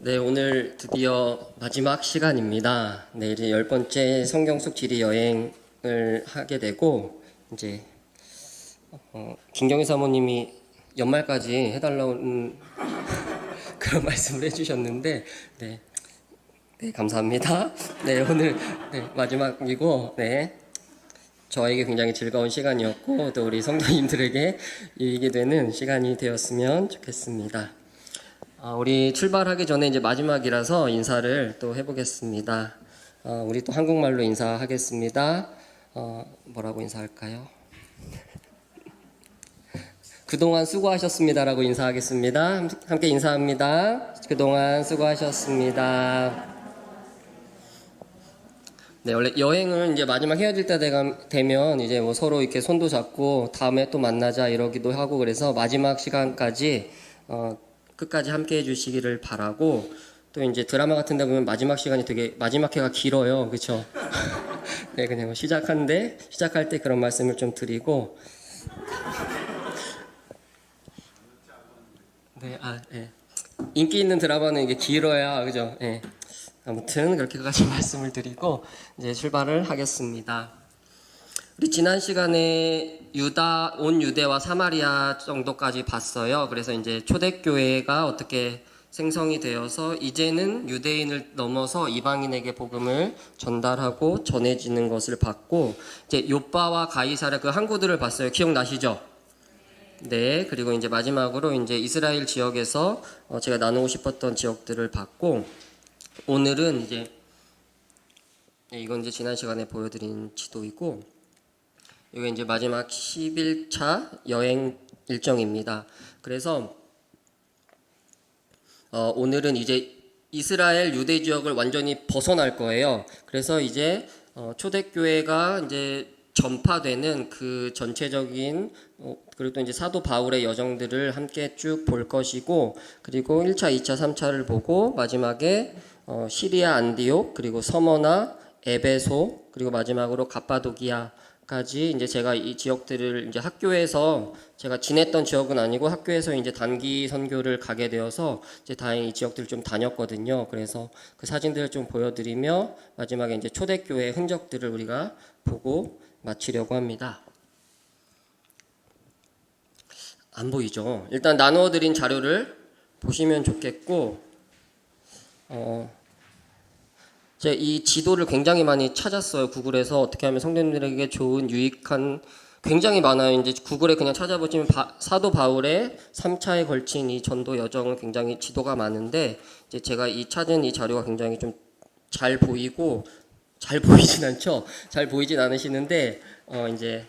네, 오늘 드디어 마지막 시간입니다. 네, 이제 10번째 성경 속 지리 여행을 하게 되고, 이제, 김경희 사모님이 연말까지 해달라는 그런 말씀을 해주셨는데, 네, 네, 감사합니다. 네, 오늘, 네, 마지막이고, 네, 저에게 굉장히 즐거운 시간이었고, 또 우리 성도님들에게 유익이 되는 시간이 되었으면 좋겠습니다. 우리 출발하기 전에 이제 마지막이라서 인사를 또 해보겠습니다. 우리 또 한국말로 인사하겠습니다. 뭐라고 인사할까요? 그동안 수고하셨습니다라고 인사하겠습니다. 함께 인사합니다. 그동안 수고하셨습니다. 네, 원래 여행을 이제 마지막 헤어질 때 되면 이제 뭐 서로 이렇게 손도 잡고 다음에 또 만나자 이러기도 하고, 그래서 마지막 시간까지 끝까지 함께 해주시기를 바라고, 또 이제 드라마 같은 데 보면 마지막 시간이 되게 마지막 회가 길어요. 그쵸? 네, 그냥 뭐 시작할 때 그런 말씀을 좀 드리고, 네, 네. 인기 있는 드라마는 이게 길어야, 그죠? 네. 아무튼 그렇게까지 말씀을 드리고 이제 출발을 하겠습니다. 우리 지난 시간에 온 유대와 사마리아 정도까지 봤어요. 그래서 이제 초대교회가 어떻게 생성이 되어서 이제는 유대인을 넘어서 이방인에게 복음을 전달하고 전해지는 것을 봤고, 이제 요빠와 가이사랴 그 항구들을 봤어요. 기억나시죠? 네. 그리고 이제 마지막으로 이제 이스라엘 지역에서 제가 나누고 싶었던 지역들을 봤고, 오늘은 이제 이건 이제 지난 시간에 보여드린 지도이고, 이게 이제 마지막 11차 여행 일정입니다. 그래서 오늘은 이제 이스라엘 유대 지역을 완전히 벗어날 거예요. 그래서 이제 초대교회가 이제 전파되는 그 전체적인 그리고 또 이제 사도 바울의 여정들을 함께 쭉 볼 것이고, 그리고 1차, 2차, 3차를 보고 마지막에 시리아 안디옥, 그리고 서머나, 에베소, 그리고 마지막으로 갑바도기아까지 이제 제가 이 지역들을 이제 학교에서 제가 지냈던 지역은 아니고 학교에서 이제 단기 선교를 가게 되어서 이제 다행히 이 지역들을 좀 다녔거든요. 그래서 그 사진들을 좀 보여드리며 마지막에 이제 초대교회 흔적들을 우리가 보고 마치려고 합니다. 안 보이죠? 일단 나누어드린 자료를 보시면 좋겠고, 제가 이 지도를 굉장히 많이 찾았어요. 구글에서 어떻게 하면 성도님들에게 좋은 유익한, 굉장히 많아요. 이제 구글에 그냥 찾아보시면 사도 바울의 3차에 걸친 이 전도 여정은 굉장히 지도가 많은데, 이제 제가 찾은 이 자료가 굉장히 좀 잘 보이고, 잘 보이진 않죠? 잘 보이진 않으시는데 이제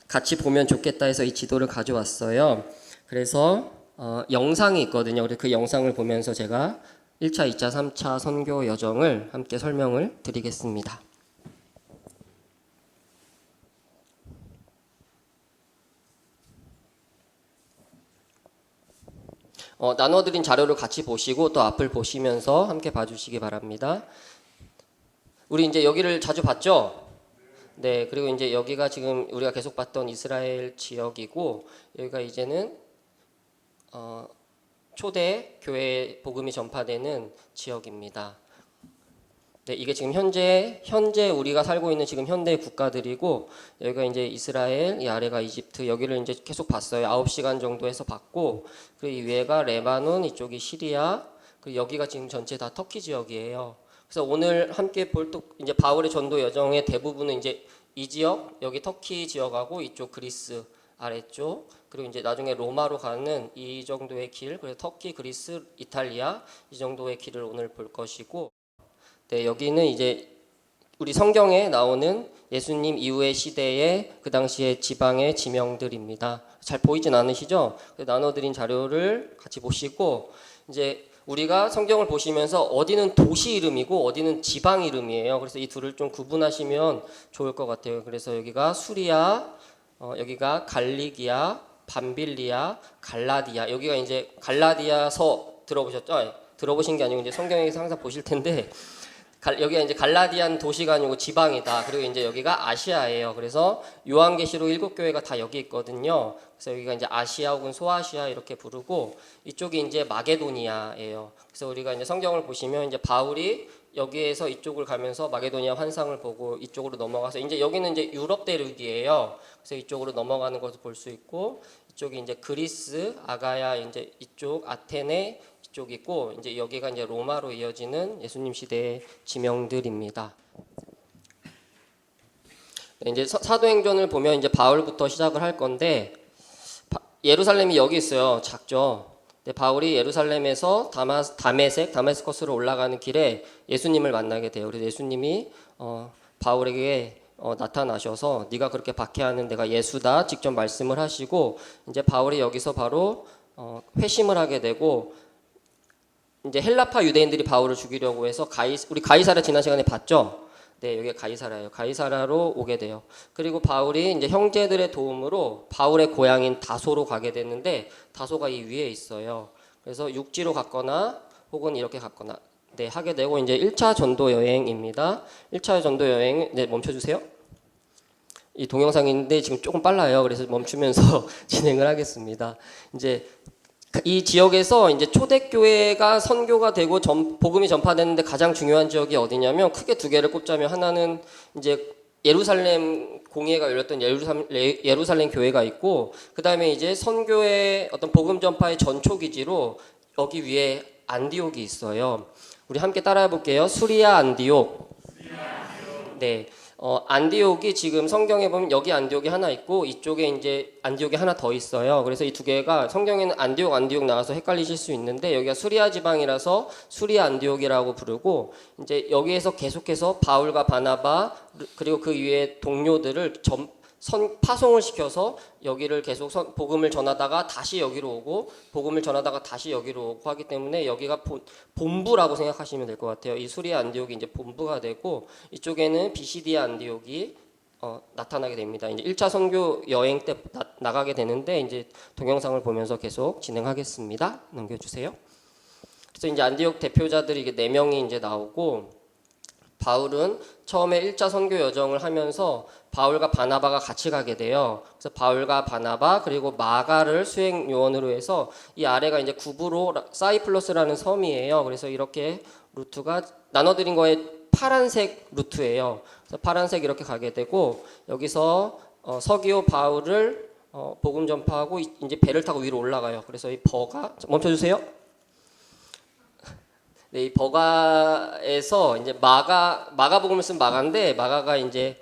같이 보면 좋겠다 해서 이 지도를 가져왔어요. 그래서 영상이 있거든요. 그래서 그 영상을 보면서 제가 1차, 2차, 3차 선교 여정을 함께 설명을 드리겠습니다. 나눠드린 자료를 같이 보시고 또 앞을 보시면서 함께 봐주시기 바랍니다. 우리 이제 여기를 자주 봤죠? 네, 그리고 이제 여기가 지금 우리가 계속 봤던 이스라엘 지역이고, 여기가 이제는 초대 교회 복음이 전파되는 지역입니다. 네, 이게 지금 현재 우리가 살고 있는 지금 현대 국가들이고, 여기가 이제 이스라엘, 이 아래가 이집트, 여기를 이제 계속 봤어요. 9시간 정도 해서 봤고, 그리고 이 위에가 레바논, 이쪽이 시리아, 그리고 여기가 지금 전체 다 터키 지역이에요. 그래서 오늘 함께 볼 또 이제 바울의 전도 여정의 대부분은 이제 이 지역, 여기 터키 지역하고 이쪽 그리스 아래쪽, 그리고 이제 나중에 로마로 가는 이 정도의 길, 그래서 터키, 그리스, 이탈리아 이 정도의 길을 오늘 볼 것이고, 네, 여기는 이제 우리 성경에 나오는 예수님 이후의 시대의 그 당시의 지방의 지명들입니다. 잘 보이진 않으시죠? 나눠드린 자료를 같이 보시고, 이제 우리가 성경을 보시면서 어디는 도시 이름이고 어디는 지방 이름이에요. 그래서 이 둘을 좀 구분하시면 좋을 것 같아요. 그래서 여기가 수리아, 여기가 갈리기아, 밤빌리아, 갈라디아. 여기가 이제 갈라디아서 들어보셨죠? 들어보신 게 아니고 이제 성경에서 항상 보실 텐데, 여기가 이제 갈라디안 도시가 아니고 지방이다. 그리고 이제 여기가 아시아예요. 그래서 요한계시록 7교회가 다 여기 있거든요. 그래서 여기가 이제 아시아 혹은 소아시아 이렇게 부르고 이쪽이 이제 마게도니아예요. 그래서 우리가 이제 성경을 보시면 이제 바울이 여기에서 이쪽을 가면서 마게도니아 환상을 보고 이쪽으로 넘어가서 이제 여기는 이제 유럽 대륙이에요. 그래서 이쪽으로 넘어가는 것을 볼 수 있고 이쪽이 이제 그리스, 아가야 이제 이쪽 아테네 쪽 있고 이제 여기가 이제 로마로 이어지는 예수님 시대의 지명들입니다. 네, 이제 사도행전을 보면 이제 바울부터 시작을 할 건데 예루살렘이 여기 있어요. 작죠. 근데 바울이 예루살렘에서 다메섹으로 올라가는 길에 예수님을 만나게 돼요. 그래서 예수님이 바울에게 나타나셔서 네가 그렇게 박해하는 내가 예수다 직접 말씀을 하시고 이제 바울이 여기서 바로 회심을 하게 되고 이제 헬라파 유대인들이 바울을 죽이려고 해서 우리 가이사랴 지난 시간에 봤죠? 네, 여기 가이사랴예요. 가이사랴로 오게 돼요. 그리고 바울이 이제 형제들의 도움으로 바울의 고향인 다소로 가게 됐는데 다소가 이 위에 있어요. 그래서 육지로 갔거나 혹은 이렇게 갔거나 네, 하게 되고 이제 1차 전도 여행입니다. 1차 전도 여행 네, 멈춰 주세요. 이 동영상인데 지금 조금 빨라요. 그래서 멈추면서 진행을 하겠습니다. 이제 이 지역에서 이제 초대교회가 선교가 되고 복음이 전파되는데 가장 중요한 지역이 어디냐면 크게 두 개를 꼽자면 하나는 이제 예루살렘 공회가 열렸던 예루살렘 교회가 있고 그 다음에 이제 선교의 어떤 복음 전파의 전초 기지로 여기 위에 안디옥이 있어요. 우리 함께 따라해 볼게요. 수리아 안디옥. 네. 안디옥이 지금 성경에 보면 여기 안디옥이 하나 있고 이쪽에 이제 안디옥이 하나 더 있어요. 그래서 이 두 개가 성경에는 안디옥 나와서 헷갈리실 수 있는데 여기가 수리아 지방이라서 수리아 안디옥이라고 부르고 이제 여기에서 계속해서 바울과 바나바 그리고 그 위에 동료들을 파송을 시켜서 여기를 계속 복음을 전하다가 다시 여기로 오고 복음을 전하다가 다시 여기로 오고 하기 때문에 여기가 본부라고 생각하시면 될 것 같아요. 이 수리아 안디옥이 이제 본부가 되고 이쪽에는 비시디아 안디옥이 나타나게 됩니다. 이제 1차 선교 여행 때 나가게 되는데 이제 동영상을 보면서 계속 진행하겠습니다. 넘겨주세요. 그래서 이제 안디옥 대표자들이 이게 4명이 이제 나오고 바울은 처음에 1차 선교 여정을 하면서 바울과 바나바가 같이 가게 돼요. 그래서 바울과 바나바 그리고 마가를 수행 요원으로 해서 이 아래가 이제 구브로 사이플러스라는 섬이에요. 그래서 이렇게 루트가 나눠드린 거에 파란색 루트예요. 그래서 파란색 이렇게 가게 되고 여기서 서기오 바울을 복음 전파하고 이제 배를 타고 위로 올라가요. 그래서 이 버가 멈춰주세요. 네, 이 버가에서 이제 마가복음을 쓴 마가인데 마가가 이제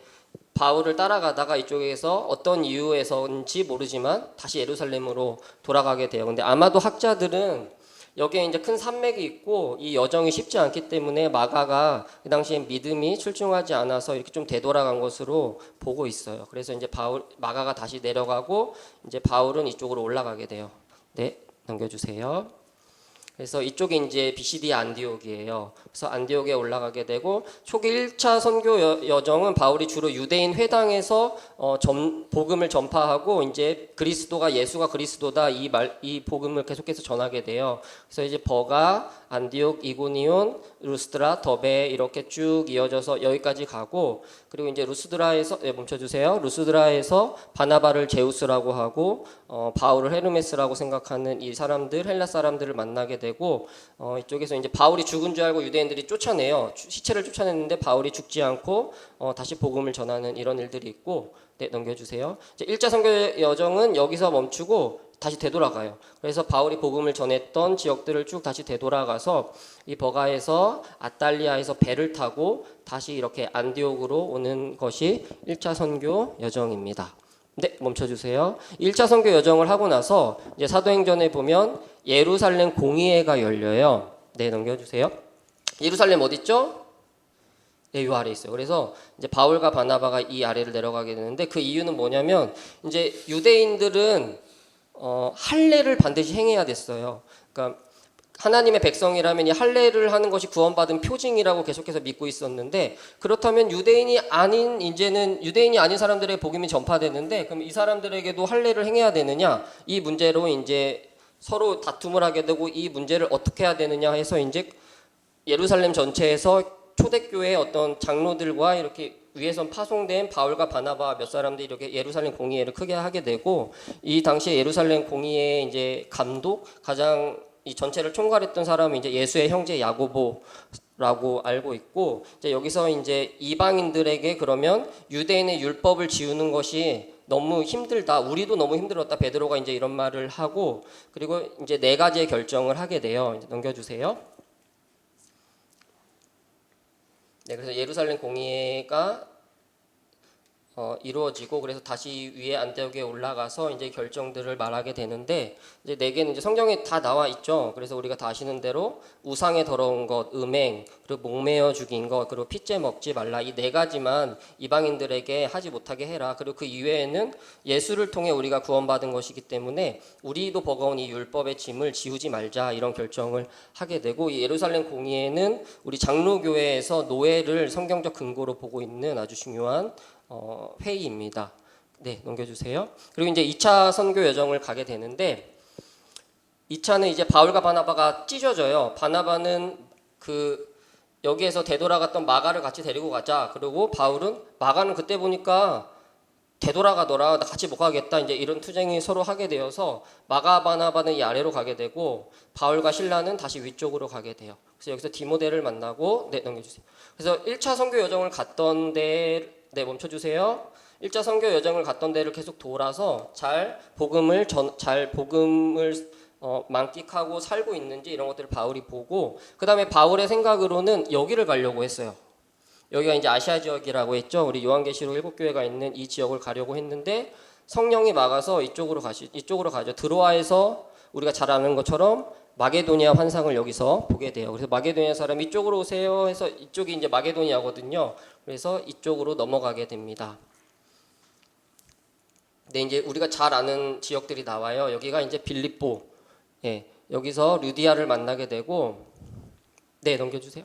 바울을 따라가다가 이쪽에서 어떤 이유에서인지 모르지만 다시 예루살렘으로 돌아가게 돼요. 근데 아마도 학자들은 여기에 이제 큰 산맥이 있고 이 여정이 쉽지 않기 때문에 마가가 그 당시에 믿음이 출중하지 않아서 이렇게 좀 되돌아간 것으로 보고 있어요. 그래서 이제 마가가 다시 내려가고 이제 바울은 이쪽으로 올라가게 돼요. 네, 넘겨주세요. 그래서 이쪽이 이제 비시디아 안디옥이에요. 그래서 안디옥에 올라가게 되고 초기 1차 선교 여정은 바울이 주로 유대인 회당에서 복음을 전파하고 이제 그리스도가 예수가 그리스도다 이 복음을 계속해서 전하게 돼요. 그래서 이제 버가, 안디옥, 이고니온, 루스드라, 더베 이렇게 쭉 이어져서 여기까지 가고 그리고 이제 루스드라에서 멈춰주세요. 루스드라에서 바나바를 제우스라고 하고 바울을 헤르메스라고 생각하는 이 사람들 헬라 사람들을 만나게 되고 이쪽에서 이제 바울이 죽은 줄 알고 유대인들이 쫓아내요. 시체를 쫓아냈는데 바울이 죽지 않고 다시 복음을 전하는 이런 일들이 있고 네, 넘겨주세요. 이제 1차 선교 여정은 여기서 멈추고 다시 되돌아가요. 그래서 바울이 복음을 전했던 지역들을 쭉 다시 되돌아가서 이 버가에서 아탈리아에서 배를 타고 다시 이렇게 안디옥으로 오는 것이 1차 선교 여정입니다. 네, 멈춰주세요. 1차 선교 여정을 하고 나서 이제 사도행전에 보면 예루살렘 공의회가 열려요. 네, 넘겨주세요. 예루살렘 어디 있죠? 네, 요 아래 있어요. 그래서 이제 바울과 바나바가 이 아래를 내려가게 되는데 그 이유는 뭐냐면 이제 유대인들은 할례를 반드시 행해야 됐어요. 그러니까 하나님의 백성이라면 이 할례를 하는 것이 구원받은 표징이라고 계속해서 믿고 있었는데 그렇다면 유대인이 아닌 사람들의 복음이 전파되는데 그럼 이 사람들에게도 할례를 행해야 되느냐 이 문제로 이제 서로 다툼을 하게 되고 이 문제를 어떻게 해야 되느냐 해서 이제 예루살렘 전체에서 초대교회 어떤 장로들과 이렇게 위에선 파송된 바울과 바나바 몇 사람들이 이렇게 예루살렘 공의회를 크게 하게 되고, 이 당시에 예루살렘 공의회 이제 감독 가장 이 전체를 총괄했던 사람은 이제 예수의 형제 야고보라고 알고 있고, 이제 여기서 이제 이방인들에게 그러면 유대인의 율법을 지우는 것이 너무 힘들다, 우리도 너무 힘들었다, 베드로가 이제 이런 말을 하고, 그리고 이제 네 가지의 결정을 하게 돼요. 이제 넘겨주세요. 네, 그래서 예루살렘 공의회가 이루어지고, 그래서 다시 위에 안디옥에 올라가서 이제 결정들을 말하게 되는데, 이제 네 개는 이제 성경에 다 나와 있죠. 그래서 우리가 다 아시는 대로 우상에 더러운 것, 음행, 그리고 목매어 죽인 것, 그리고 핏째 먹지 말라, 이 네 가지만 이방인들에게 하지 못하게 해라. 그리고 그 이외에는 예수를 통해 우리가 구원받은 것이기 때문에 우리도 버거운 이 율법의 짐을 지우지 말자, 이런 결정을 하게 되고, 이 예루살렘 공의회는 우리 장로교회에서 노예를 성경적 근거로 보고 있는 아주 중요한 회의입니다. 네, 넘겨주세요. 그리고 이제 2차 선교 여정을 가게 되는데, 2차는 이제 바울과 바나바가 찢어져요. 바나바는 여기에서 되돌아갔던 마가를 같이 데리고 가자. 그리고 바울은 마가는 그때 보니까 되돌아가더라, 나 같이 못 가겠다, 이제 이런 투쟁이 서로 하게 되어서 마가 바나바는 이 아래로 가게 되고, 바울과 실라는 다시 위쪽으로 가게 돼요. 그래서 여기서 디모데를 만나고, 네, 넘겨주세요. 그래서 1차 선교 여정을 갔던 데, 네, 멈춰주세요. 1차 선교 여정을 갔던 데를 계속 돌아서 잘 복음을 만끽하고 살고 있는지 이런 것들을 바울이 보고, 그 다음에 바울의 생각으로는 여기를 가려고 했어요. 여기가 이제 아시아 지역이라고 했죠. 우리 요한계시록 7교회가 있는 이 지역을 가려고 했는데, 성령이 막아서 이쪽으로 가죠. 드로아에서 우리가 잘 아는 것처럼 마게도니아 환상을 여기서 보게 돼요. 그래서 마게도니아 사람 이쪽으로 오세요 해서, 이쪽이 이제 마게도니아거든요. 그래서 이쪽으로 넘어가게 됩니다. 네, 이제 우리가 잘 아는 지역들이 나와요. 여기가 이제 빌립보, 예, 여기서 루디아를 만나게 되고, 네, 넘겨주세요.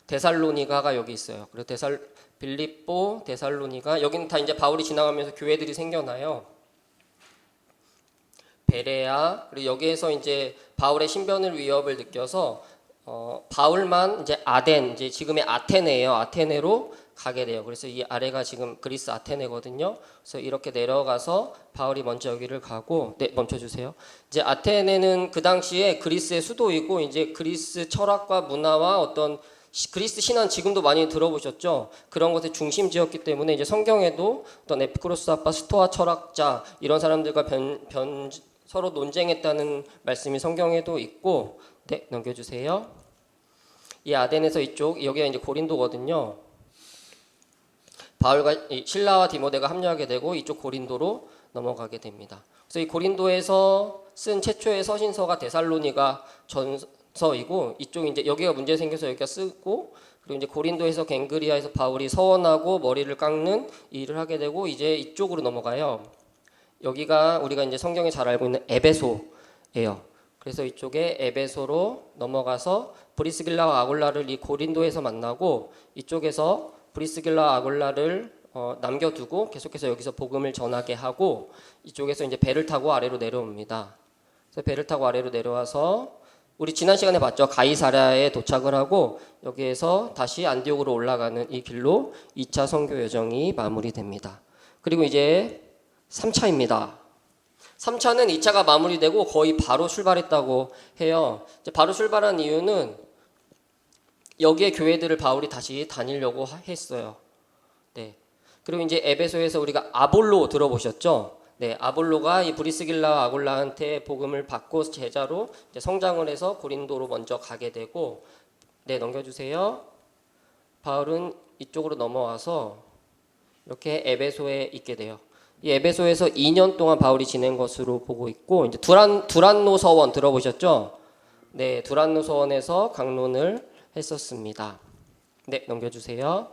데살로니가가 여기 있어요. 그리고 빌립보, 데살로니가, 여기는 다 이제 바울이 지나가면서 교회들이 생겨나요. 베레아, 그리고 여기에서 이제 바울의 신변을 위협을 느껴서 바울만 이제 아덴, 이제 지금의 아테네예요. 아테네로 가게 돼요. 그래서 이 아래가 지금 그리스 아테네거든요. 그래서 이렇게 내려가서 바울이 먼저 여기를 가고, 네, 멈춰주세요. 이제 아테네는 그 당시에 그리스의 수도이고, 이제 그리스 철학과 문화와 어떤 그리스 신앙 지금도 많이 들어보셨죠? 그런 것의 중심지였기 때문에 이제 성경에도 어떤 에피쿠로스 아빠 스토아 철학자 이런 사람들과 서로 논쟁했다는 말씀이 성경에도 있고, 네, 넘겨주세요. 이 아덴에서 여기가 이제 고린도거든요. 바울과 실라와 디모데가 합류하게 되고 이쪽 고린도로 넘어가게 됩니다. 그래서 이 고린도에서 쓴 최초의 서신서가 데살로니가 전서이고, 이쪽 이제 여기가 문제 생겨서 여기가 쓰고, 그리고 이제 고린도에서 갱그리아에서 바울이 서원하고 머리를 깎는 일을 하게 되고, 이제 이쪽으로 넘어가요. 여기가 우리가 이제 성경에 잘 알고 있는 에베소예요. 그래서 이쪽에 에베소로 넘어가서 브리스길라와 아굴라를 이 고린도에서 만나고, 이쪽에서 브리스길라 아굴라를 남겨두고 계속해서 여기서 복음을 전하게 하고, 이쪽에서 이제 배를 타고 아래로 내려옵니다. 그래서 배를 타고 아래로 내려와서 우리 지난 시간에 봤죠. 가이사랴에 도착을 하고 여기에서 다시 안디옥으로 올라가는 이 길로 2차 선교 여정이 마무리됩니다. 그리고 이제 3차입니다. 3차는 2차가 마무리되고 거의 바로 출발했다고 해요. 이제 바로 출발한 이유는 여기에 교회들을 바울이 다시 다니려고 했어요. 네. 그리고 이제 에베소에서 우리가 아볼로 들어보셨죠? 네, 아볼로가 이 브리스길라 아굴라한테 복음을 받고 제자로 이제 성장을 해서 고린도로 먼저 가게 되고, 네, 넘겨주세요. 바울은 이쪽으로 넘어와서 이렇게 에베소에 있게 돼요. 이 에베소에서 2년 동안 바울이 지낸 것으로 보고 있고, 이제 두란노 서원 들어보셨죠? 네, 두란노 서원에서 강론을 했었습니다. 네, 넘겨주세요.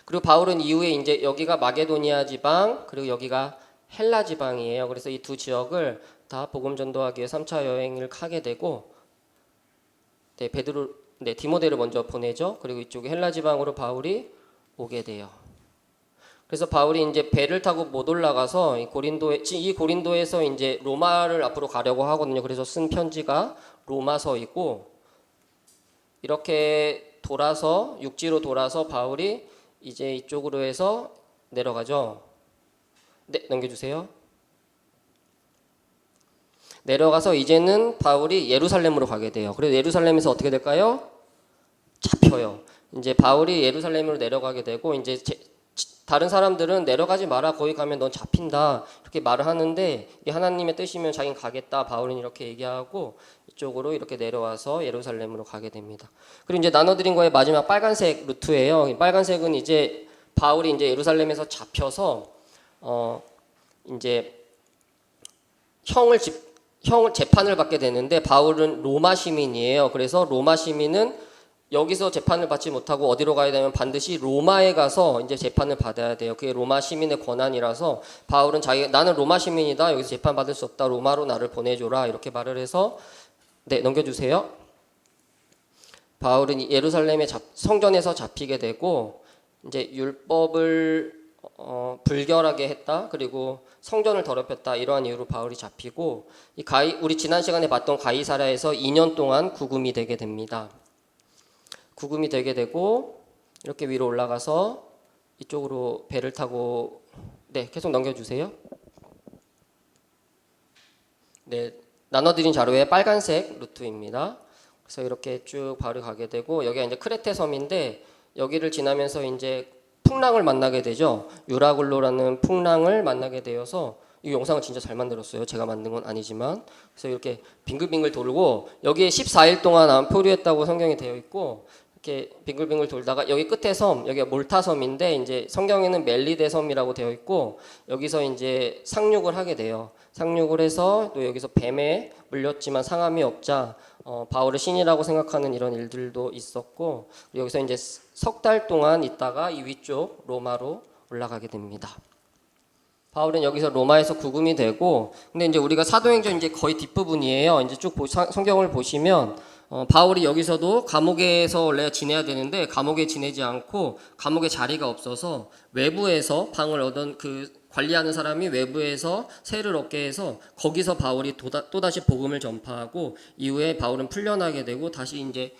그리고 바울은 이후에 이제 여기가 마게도니아 지방, 그리고 여기가 헬라 지방이에요. 그래서 이 두 지역을 다 복음 전도하기 위해 3차 여행을 하게 되고, 네, 디모데를 먼저 보내죠. 그리고 이쪽에 헬라 지방으로 바울이 오게 돼요. 그래서 바울이 이제 배를 타고 못 올라가서 이 고린도에서 이제 로마를 앞으로 가려고 하거든요. 그래서 쓴 편지가 로마서이고, 이렇게 돌아서 육지로 돌아서 바울이 이제 이쪽으로 해서 내려가죠. 네, 넘겨주세요. 내려가서 이제는 바울이 예루살렘으로 가게 돼요. 그래서 예루살렘에서 어떻게 될까요? 잡혀요. 이제 바울이 예루살렘으로 내려가게 되고 이제 다른 사람들은 내려가지 마라. 거기 가면 넌 잡힌다. 이렇게 말을 하는데 이게 하나님의 뜻이면 자기는 가겠다. 바울은 이렇게 얘기하고 이쪽으로 이렇게 내려와서 예루살렘으로 가게 됩니다. 그리고 이제 나눠드린 거의 마지막 빨간색 루트예요. 빨간색은 이제 바울이 이제 예루살렘에서 잡혀서 이제 형을 재판을 받게 되는데 바울은 로마 시민이에요. 그래서 로마 시민은 여기서 재판을 받지 못하고 어디로 가야 되면 반드시 로마에 가서 이제 재판을 받아야 돼요. 그게 로마 시민의 권한이라서 바울은 나는 로마 시민이다. 여기서 재판 받을 수 없다. 로마로 나를 보내줘라. 이렇게 말을 해서 네, 넘겨주세요. 바울은 예루살렘의 성전에서 잡히게 되고 이제 율법을 불결하게 했다. 그리고 성전을 더럽혔다. 이러한 이유로 바울이 잡히고 우리 지난 시간에 봤던 가이사랴에서 2년 동안 구금이 되게 됩니다. 구금이 되게 되고 이렇게 위로 올라가서 이쪽으로 배를 타고 네, 계속 넘겨주세요. 네, 나눠드린 자료의 빨간색 루트입니다. 그래서 이렇게 쭉 바로 가게 되고 여기가 이제 크레테 섬인데 여기를 지나면서 이제 풍랑을 만나게 되죠. 유라굴로라는 풍랑을 만나게 되어서 이 영상을 진짜 잘 만들었어요. 제가 만든 건 아니지만 그래서 이렇게 빙글빙글 돌고 여기에 14일 동안 표류했다고 성경에 되어 있고 이렇게 빙글빙글 돌다가 여기 끝에 섬, 여기가 몰타 섬인데 이제 성경에는 멜리데 섬이라고 되어 있고 여기서 이제 상륙을 하게 돼요. 상륙을 해서 또 여기서 뱀에 물렸지만 상함이 없자 바울을 신이라고 생각하는 이런 일들도 있었고 여기서 이제 석 달 동안 있다가 이 위쪽 로마로 올라가게 됩니다. 바울은 여기서 로마에서 구금이 되고 근데 이제 우리가 사도행전 이제 거의 뒷부분이에요. 이제 쭉 성경을 보시면 바울이 여기서도 감옥에서 원래 지내야 되는데 감옥에 지내지 않고 감옥에 자리가 없어서 외부에서 방을 얻은 그 관리하는 사람이 외부에서 세를 얻게 해서 거기서 바울이 또다시 복음을 전파하고 이후에 바울은 풀려나게 되고 다시 이제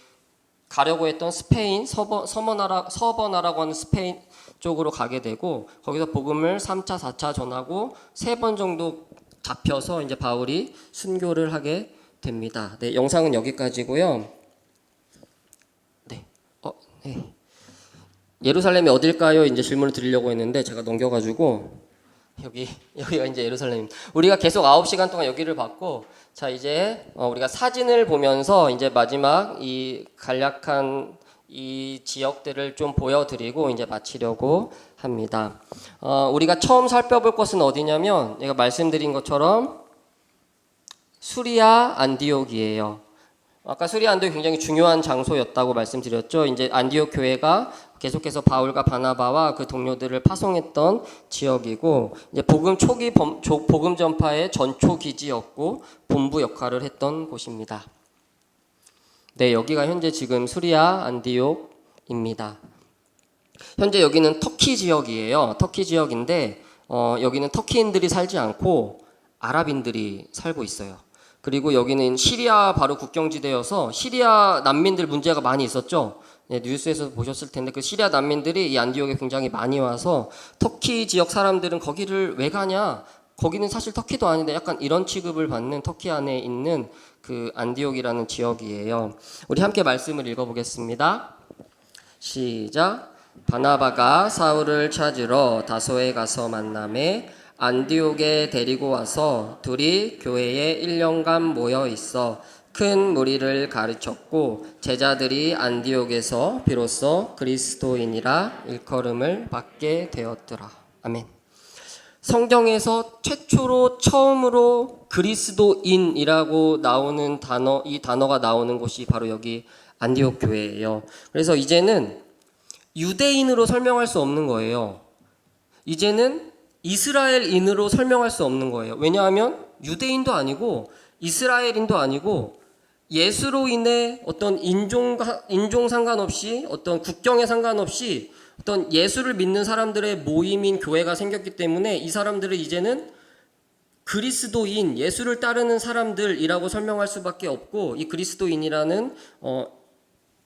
가려고 했던 스페인 서버나라고 하는 스페인 쪽으로 가게 되고 거기서 복음을 3차, 4차 전하고 3번 정도 잡혀서 이제 바울이 순교를 하게 됩니다. 네, 영상은 여기까지고요. 네. 네. 예루살렘이 어딜까요? 이제 질문을 드리려고 했는데 제가 넘겨가지고 여기가 이제 예루살렘입니다. 우리가 계속 9시간 동안 여기를 봤고 자 이제 우리가 사진을 보면서 이제 마지막 이 간략한 이 지역들을 좀 보여드리고 이제 마치려고 합니다. 우리가 처음 살펴볼 것은 어디냐면 제가 말씀드린 것처럼 수리아 안디옥이에요. 아까 수리아 안디옥이 굉장히 중요한 장소였다고 말씀드렸죠. 이제 안디옥 교회가 계속해서 바울과 바나바와 그 동료들을 파송했던 지역이고 이제 복음 초기 복음 전파의 전초 기지였고 본부 역할을 했던 곳입니다. 네, 여기가 현재 지금 수리아 안디옥입니다. 현재 여기는 터키 지역이에요. 터키 지역인데 여기는 터키인들이 살지 않고 아랍인들이 살고 있어요. 그리고 여기는 시리아 바로 국경지대여서 시리아 난민들 문제가 많이 있었죠. 네, 뉴스에서 보셨을 텐데 그 시리아 난민들이 이 안디옥에 굉장히 많이 와서 터키 지역 사람들은 거기를 왜 가냐? 거기는 사실 터키도 아닌데 약간 이런 취급을 받는 터키 안에 있는 그 안디옥이라는 지역이에요. 우리 함께 말씀을 읽어보겠습니다. 시작. 바나바가 사울을 찾으러 다소에 가서 만남에 안디옥에 데리고 와서 둘이 교회에 1년간 모여 있어 큰 무리를 가르쳤고 제자들이 안디옥에서 비로소 그리스도인이라 일컬음을 받게 되었더라. 아멘. 성경에서 처음으로 그리스도인이라고 나오는 단어, 이 단어가 나오는 곳이 바로 여기 안디옥 교회예요. 그래서 이제는 유대인으로 설명할 수 없는 거예요. 이제는 이스라엘인으로 설명할 수 없는 거예요. 왜냐하면 유대인도 아니고 이스라엘인도 아니고 예수로 인해 어떤 인종 상관없이 어떤 국경에 상관없이 어떤 예수를 믿는 사람들의 모임인 교회가 생겼기 때문에 이 사람들을 이제는 그리스도인, 예수를 따르는 사람들이라고 설명할 수밖에 없고 이 그리스도인이라는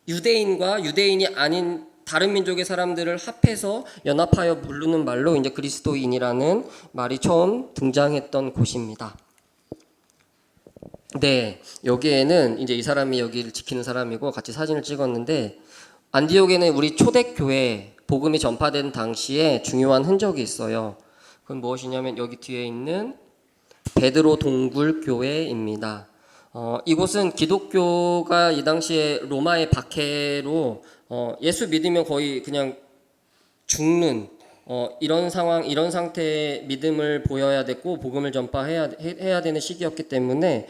유대인과 유대인이 아닌 다른 민족의 사람들을 합해서 연합하여 부르는 말로 이제 그리스도인이라는 말이 처음 등장했던 곳입니다. 네, 여기에는 이제 이 사람이 여기를 지키는 사람이고 같이 사진을 찍었는데, 안디옥에는 우리 초대교회 복음이 전파된 당시에 중요한 흔적이 있어요. 그건 무엇이냐면 여기 뒤에 있는 베드로 동굴 교회입니다. 이곳은 기독교가 이 당시에 로마의 박해로 예수 믿으면 거의 그냥 죽는 이런 상황, 이런 상태의 믿음을 보여야 됐고 복음을 전파해야 되는 시기였기 때문에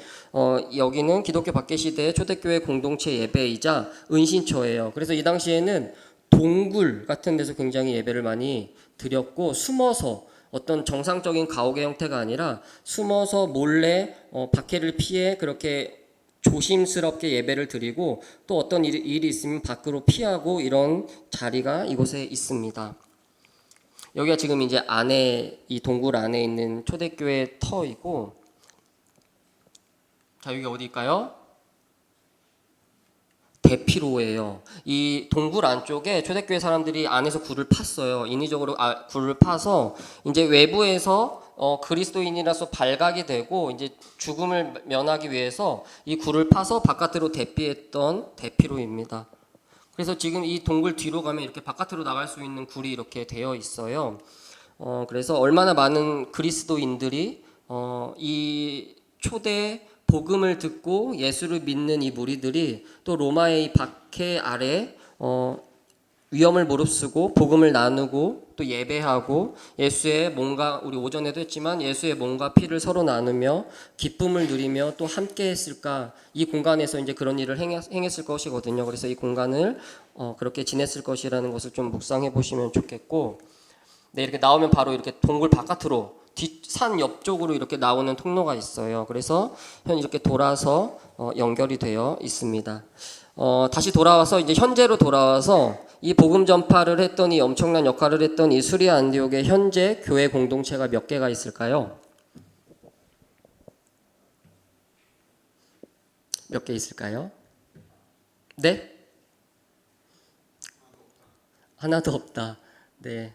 여기는 기독교 박해 시대의 초대교회 공동체 예배이자 은신처예요. 그래서 이 당시에는 동굴 같은 데서 굉장히 예배를 많이 드렸고, 숨어서 어떤 정상적인 가옥의 형태가 아니라 숨어서 몰래 박해를 피해 그렇게 조심스럽게 예배를 드리고, 또 어떤 일이 있으면 밖으로 피하고, 이런 자리가 이곳에 있습니다. 여기가 지금 이제 안에, 이 동굴 안에 있는 초대교회 터이고, 자, 여기 어디일까요? 대피로예요. 이 동굴 안쪽에 초대교회 사람들이 안에서 굴을 팠어요. 인위적으로 굴을 파서 이제 외부에서 그리스도인이라서 발각이 되고 이제 죽음을 면하기 위해서 이 굴을 파서 바깥으로 대피했던 대피로입니다. 그래서 지금 이 동굴 뒤로 가면 이렇게 바깥으로 나갈 수 있는 굴이 이렇게 되어 있어요. 그래서 얼마나 많은 그리스도인들이 이 초대 복음을 듣고 예수를 믿는 이 무리들이 또 로마의 이 박해 아래 위험을 무릅쓰고 복음을 나누고 또 예배하고 예수의 몸과, 우리 오전에도 했지만 예수의 몸과 피를 서로 나누며 기쁨을 누리며 또 함께 했을까, 이 공간에서 이제 그런 일을 행했을 것이거든요. 그래서 이 공간을 그렇게 지냈을 것이라는 것을 좀 묵상해 보시면 좋겠고, 네, 이렇게 나오면 바로 이렇게 동굴 바깥으로 산 옆쪽으로 이렇게 나오는 통로가 있어요. 그래서 이렇게 돌아서 연결이 되어 있습니다. 다시 돌아와서 이제 현재로 돌아와서 이 복음 전파를 했던, 이 엄청난 역할을 했던 이 수리아 안디옥의 현재 교회 공동체가 몇 개가 있을까요? 몇 개 있을까요? 네? 하나도 없다. 네.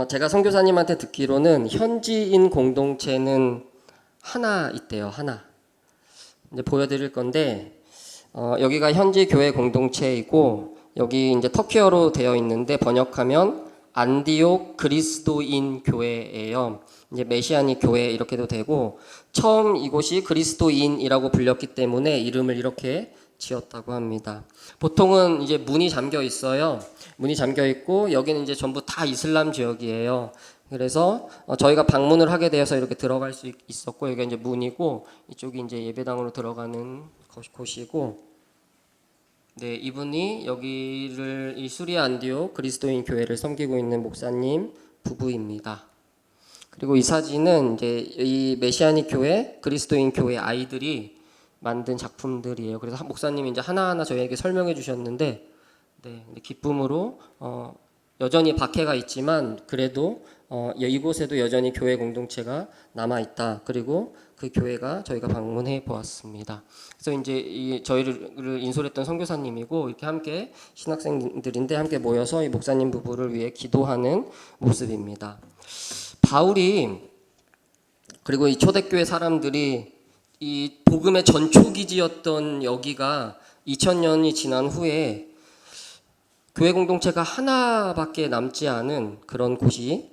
제가 선교사님한테 듣기로는 현지인 공동체는 하나 있대요. 하나. 이제 보여드릴 건데, 여기가 현지 교회 공동체이고, 여기 이제 터키어로 되어 있는데 번역하면 안디옥 그리스도인 교회예요. 이제 메시아닉 교회 이렇게도 되고, 처음 이곳이 그리스도인이라고 불렸기 때문에 이름을 이렇게 지었다고 합니다. 보통은 이제 문이 잠겨 있어요. 문이 잠겨 있고 여기는 이제 전부 다 이슬람 지역이에요. 그래서 저희가 방문을 하게 되어서 이렇게 들어갈 수 있었고, 여기가 이제 문이고 이쪽이 이제 예배당으로 들어가는 곳이고, 네, 이분이 여기를 이 수리아 안디옥 그리스도인 교회를 섬기고 있는 목사님 부부입니다. 그리고 이 사진은 이제 이 메시아닉 교회, 그리스도인 교회 아이들이 만든 작품들이에요. 그래서 목사님이 이제 하나하나 저희에게 설명해 주셨는데, 네, 기쁨으로 여전히 박해가 있지만 그래도 이곳에도 여전히 교회 공동체가 남아 있다. 그리고 그 교회가 저희가 방문해 보았습니다. 그래서 이제 저희를 인솔했던 선교사님이고 이렇게 함께 신학생들인데 함께 모여서 이 목사님 부부를 위해 기도하는 모습입니다. 바울이, 그리고 이 초대교회 사람들이 이 복음의 전초기지였던 여기가 2000년이 지난 후에 교회 공동체가 하나밖에 남지 않은 그런 곳이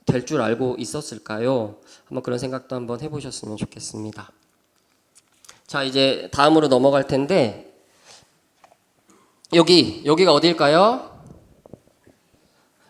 될 줄 알고 있었을까요? 한번 그런 생각도 한번 해보셨으면 좋겠습니다. 자, 이제 다음으로 넘어갈 텐데, 여기가 어디일까요?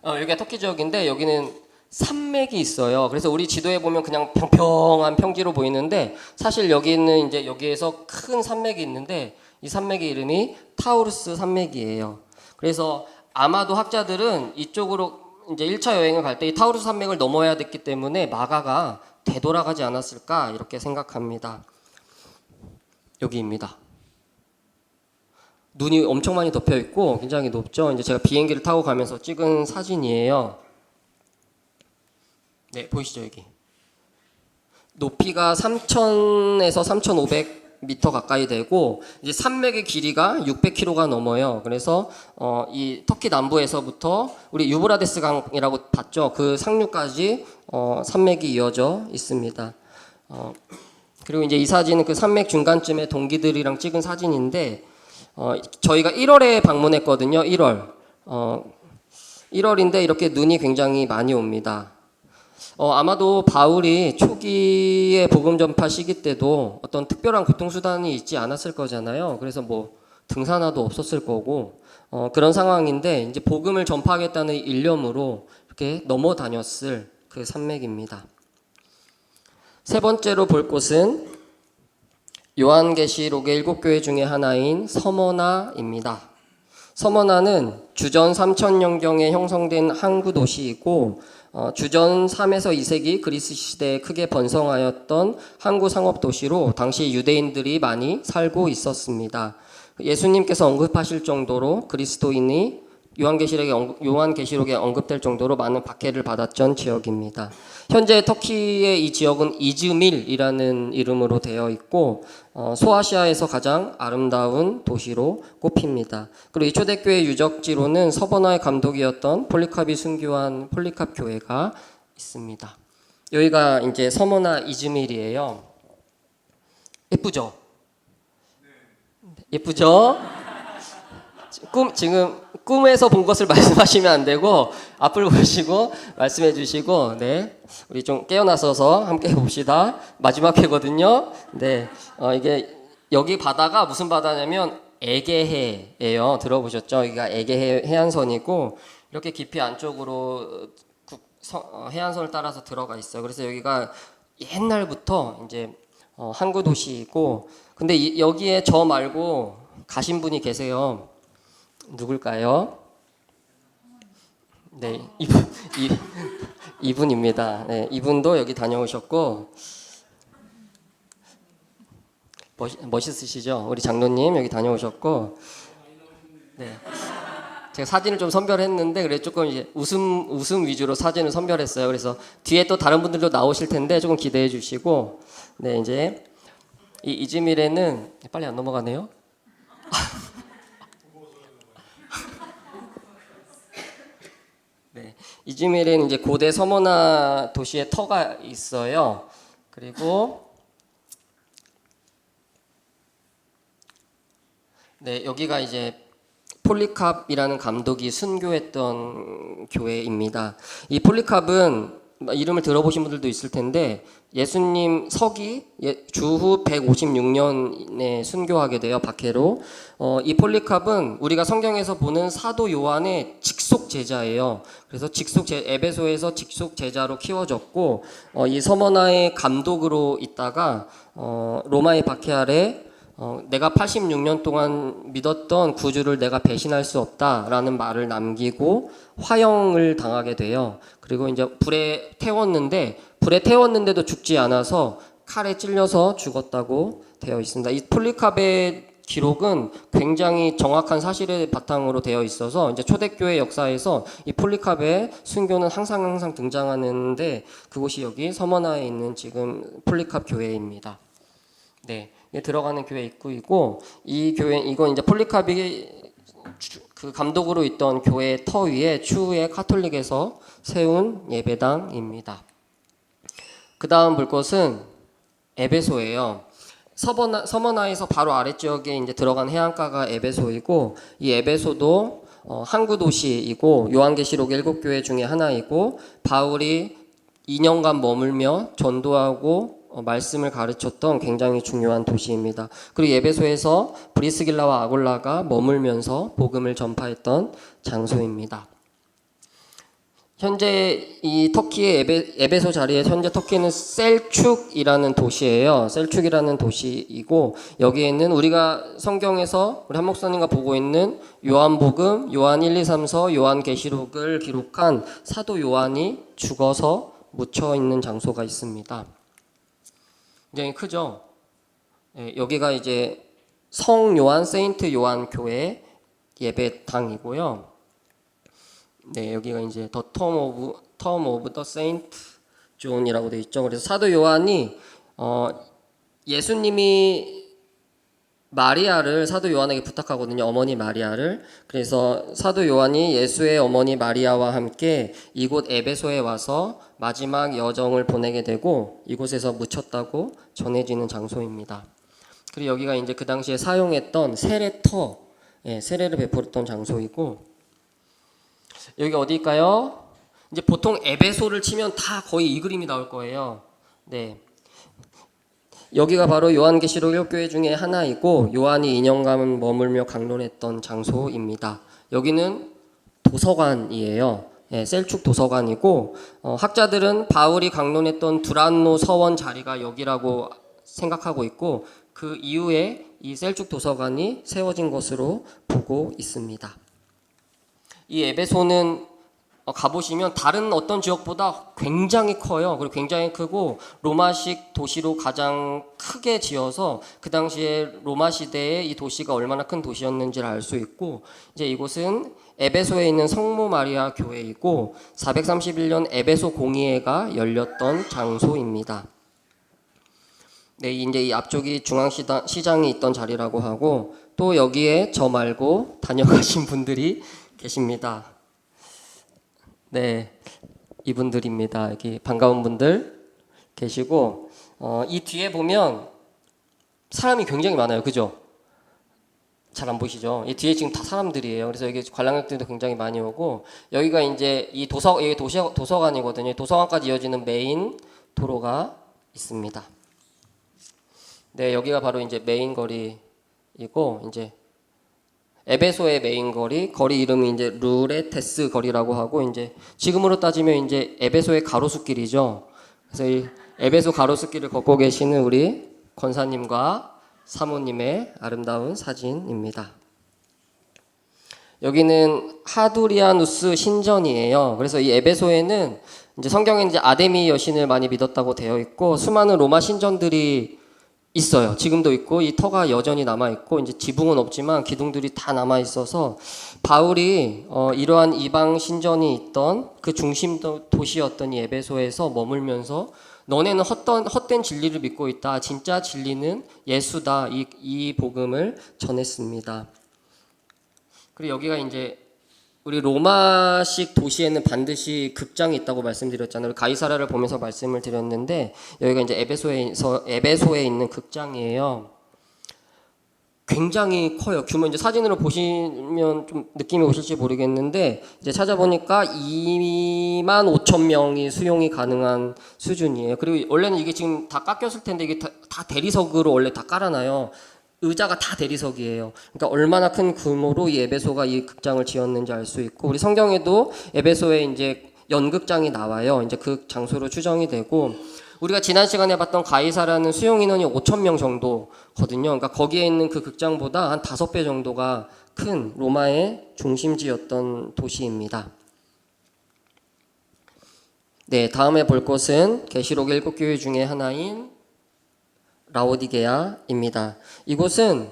여기가 터키 지역인데 여기는 산맥이 있어요. 그래서 우리 지도에 보면 그냥 평평한 평지로 보이는데 사실 여기는 이제 여기에서 큰 산맥이 있는데 이 산맥의 이름이 타우루스 산맥이에요. 그래서 아마도 학자들은 이쪽으로 이제 1차 여행을 갈 때 이 타우루스 산맥을 넘어야 됐기 때문에 마가가 되돌아가지 않았을까 이렇게 생각합니다. 여기입니다. 눈이 엄청 많이 덮여 있고 굉장히 높죠. 이제 제가 비행기를 타고 가면서 찍은 사진이에요. 네, 보이시죠, 여기. 높이가 3,000에서 800m 가까이 되고 이제 산맥의 길이가 600km가 넘어요. 그래서 이 터키 남부에서부터 우리 유브라데스 강이라고 봤죠. 그 상류까지 산맥이 이어져 있습니다. 그리고 이제 이 사진은 그 산맥 중간쯤에 동기들이랑 찍은 사진인데 저희가 1월에 방문했거든요. 1월인데 이렇게 눈이 굉장히 많이 옵니다. 아마도 바울이 초기의 복음 전파 시기 때도 어떤 특별한 교통수단이 있지 않았을 거잖아요. 그래서 뭐 등산화도 없었을 거고 그런 상황인데 이제 복음을 전파하겠다는 일념으로 이렇게 넘어다녔을 그 산맥입니다. 세 번째로 볼 곳은 요한계시록의 7교회 중에 하나인 서머나입니다. 서머나는 주전 3000년경에 형성된 항구 도시이고 주전 3에서 2세기 그리스 시대에 크게 번성하였던 항구 상업 도시로 당시 유대인들이 많이 살고 있었습니다. 예수님께서 언급하실 정도로 그리스도인이 요한계시록에 언급될 정도로 많은 박해를 받았던 지역입니다. 현재 터키의 이 지역은 이즈밀이라는 이름으로 되어 있고 소아시아에서 가장 아름다운 도시로 꼽힙니다. 그리고 이 초대교회 유적지로는 서버나의 감독이었던 폴리캅이 순교한 폴리캅 교회가 있습니다. 여기가 이제 서머나 이즈밀이에요. 예쁘죠? 예쁘죠? 지금 꿈에서 본 것을 말씀하시면 안 되고 앞을 보시고 말씀해 주시고 네 우리 좀 깨어나서서 함께 봅시다. 마지막 회거든요. 네 이게 여기 바다가 무슨 바다냐면 에게해예요. 들어보셨죠? 여기가 에게해 해안선이고 이렇게 깊이 안쪽으로 해안선을 따라서 들어가 있어요. 그래서 여기가 옛날부터 이제 항구 도시이고 근데 여기에 저 말고 가신 분이 계세요. 누굴까요? 네, 이분입니다. 네, 이분도 여기 다녀오셨고 멋있으시죠? 우리 장로님 여기 다녀오셨고, 네, 제가 사진을 좀 선별했는데 그래 조금 이제 웃음 위주로 사진을 선별했어요. 그래서 뒤에 또 다른 분들도 나오실 텐데 조금 기대해 주시고, 네 이제 이 이즈밀에는 빨리 안 넘어가네요. 네, 이즈밀에는 이제 고대 서머나 도시의 터가 있어요. 그리고 네, 여기가 이제 폴리캅이라는 감독이 순교했던 교회입니다. 이 폴리캅은 이름을 들어보신 분들도 있을 텐데 예수님 서기 주후 156년에 순교하게 돼요. 박해로. 이 폴리캅은 우리가 성경에서 보는 사도 요한의 직속 제자예요. 그래서 에베소에서 직속 제자로 키워졌고 이 서머나의 감독으로 있다가 로마의 박해 아래 내가 86년 동안 믿었던 구주를 내가 배신할 수 없다라는 말을 남기고 화형을 당하게 돼요. 그리고 이제 불에 태웠는데도 죽지 않아서 칼에 찔려서 죽었다고 되어 있습니다. 이 폴리캅의 기록은 굉장히 정확한 사실을 바탕으로 되어 있어서 이제 초대교회 역사에서 이 폴리캅의 순교는 항상 등장하는데 그곳이 여기 서머나에 있는 지금 폴리캅 교회입니다. 네. 들어가는 교회 입구이고 이건 이제 폴리캅이 그 감독으로 있던 교회 터 위에 추후에 카톨릭에서 세운 예배당입니다. 그 다음 볼 곳은 에베소예요. 서머나에서 바로 아래쪽에 이제 들어간 해안가가 에베소이고 이 에베소도 항구 도시이고 요한계시록 7교회 중에 하나이고 바울이 2년간 머물며 전도하고 말씀을 가르쳤던 굉장히 중요한 도시입니다. 그리고 에베소에서 브리스길라와 아골라가 머물면서 복음을 전파했던 장소입니다. 현재 이 터키의 에베소 자리에 현재 터키는 셀축이라는 도시예요. 셀축이라는 도시이고 여기에는 우리가 성경에서 우리 한 목사님과 보고 있는 요한복음, 요한 1, 2, 3서, 요한계시록을 기록한 사도 요한이 죽어서 묻혀 있는 장소가 있습니다. 굉장히 크죠. 네, 여기가 이제 성 요한 세인트 요한 교회 예배당이고요. 네, 여기가 이제 더 텀 오브 더 세인트 존이라고 되어 있죠. 그래서 사도 요한이 예수님이 마리아를 사도 요한에게 부탁하거든요. 어머니 마리아를. 그래서 사도 요한이 예수의 어머니 마리아와 함께 이곳 에베소에 와서 마지막 여정을 보내게 되고 이곳에서 묻혔다고 전해지는 장소입니다. 그리고 여기가 이제 그 당시에 사용했던 세례터, 세례를 베풀었던 장소이고, 여기 어디일까요? 이제 보통 에베소를 치면 다 거의 이 그림이 나올 거예요. 네. 여기가 바로 요한계시록 1교회 중에 하나이고 요한이 2년간 머물며 강론했던 장소입니다. 여기는 도서관이에요. 셀축 도서관이고 학자들은 바울이 강론했던 두란노 서원 자리가 여기라고 생각하고 있고 그 이후에 이 셀축 도서관이 세워진 것으로 보고 있습니다. 이 에베소는 가보시면 다른 어떤 지역보다 굉장히 커요. 그리고 굉장히 크고 로마식 도시로 가장 크게 지어서 그 당시에 로마 시대에 이 도시가 얼마나 큰 도시였는지를 알 수 있고 이제 이곳은 에베소에 있는 성모 마리아 교회이고 431년 에베소 공의회가 열렸던 장소입니다. 네, 이제 이 앞쪽이 중앙시장이 있던 자리라고 하고 또 여기에 저 말고 다녀가신 분들이 계십니다. 네, 이분들입니다. 여기 반가운 분들 계시고 이 뒤에 보면 사람이 굉장히 많아요. 그죠? 잘 안 보시죠? 이 뒤에 지금 다 사람들이에요. 그래서 여기 관람객들도 굉장히 많이 오고 여기가 이제 이 여기 도서관이거든요. 도서관까지 이어지는 메인 도로가 있습니다. 네, 여기가 바로 이제 메인 거리이고 이제 에베소의 메인 거리 이름이 이제 루레테스 거리라고 하고 이제 지금으로 따지면 이제 에베소의 가로수길이죠. 그래서 이 에베소 가로수길을 걷고 계시는 우리 권사님과 사모님의 아름다운 사진입니다. 여기는 하두리아누스 신전이에요. 그래서 이 에베소에는 이제 성경에 이제 아데미 여신을 많이 믿었다고 되어 있고 수많은 로마 신전들이 있어요. 지금도 있고 이 터가 여전히 남아 있고 이제 지붕은 없지만 기둥들이 다 남아 있어서 바울이 이러한 이방 신전이 있던 그 중심 도시였던 이 에베소에서 머물면서 너네는 헛된 진리를 믿고 있다. 진짜 진리는 예수다. 이 복음을 전했습니다. 그리고 여기가 이제 우리 로마식 도시에는 반드시 극장이 있다고 말씀드렸잖아요. 가이사라를 보면서 말씀을 드렸는데 여기가 이제 에베소에 있는 극장이에요. 굉장히 커요. 규모 이제 사진으로 보시면 좀 느낌이 오실지 모르겠는데 이제 찾아보니까 25,000명이 수용이 가능한 수준이에요. 그리고 원래는 이게 지금 다 깎였을 텐데 이게 다 대리석으로 원래 다 깔아놔요. 의자가 다 대리석이에요. 그러니까 얼마나 큰 규모로 이 에베소가 이 극장을 지었는지 알 수 있고 우리 성경에도 에베소에 이제 연극장이 나와요. 이제 그 장소로 추정이 되고 우리가 지난 시간에 봤던 가이사라는 수용 인원이 5,000명 정도거든요. 그러니까 거기에 있는 그 극장보다 한 5배 정도가 큰 로마의 중심지였던 도시입니다. 네, 다음에 볼 곳은 계시록 7교회 중에 하나인 라오디게아입니다. 이곳은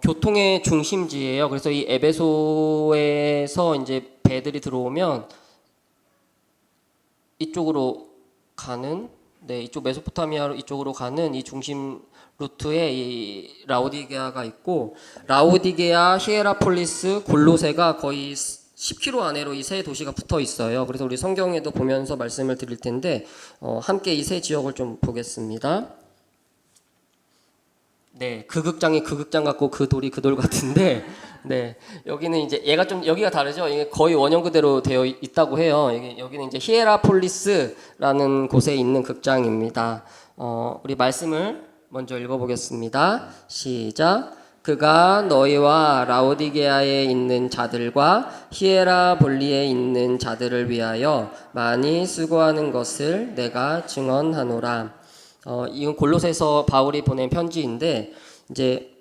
교통의 중심지예요. 그래서 이 에베소에서 이제 배들이 들어오면 이쪽으로 가는 이쪽 메소포타미아 이쪽으로 가는 이 중심 루트에 이 라오디게아가 있고 라오디게아, 히에라폴리스, 골로새가 거의 10km 안으로 이 세 도시가 붙어 있어요. 그래서 우리 성경에도 보면서 말씀을 드릴 텐데 함께 이 세 지역을 좀 보겠습니다. 네, 그 극장이 그 극장 같고 그 돌이 그 돌 같은데, 네, 여기는 이제 얘가 좀 여기가 다르죠. 이게 거의 원형 그대로 되어 있다고 해요. 여기는 이제 히에라폴리스라는 곳에 있는 극장입니다. 우리 말씀을 먼저 읽어보겠습니다. 시작. 그가 너희와 라오디게아에 있는 자들과 히에라볼리에 있는 자들을 위하여 많이 수고하는 것을 내가 증언하노라. 이건 골로새서 바울이 보낸 편지인데 이제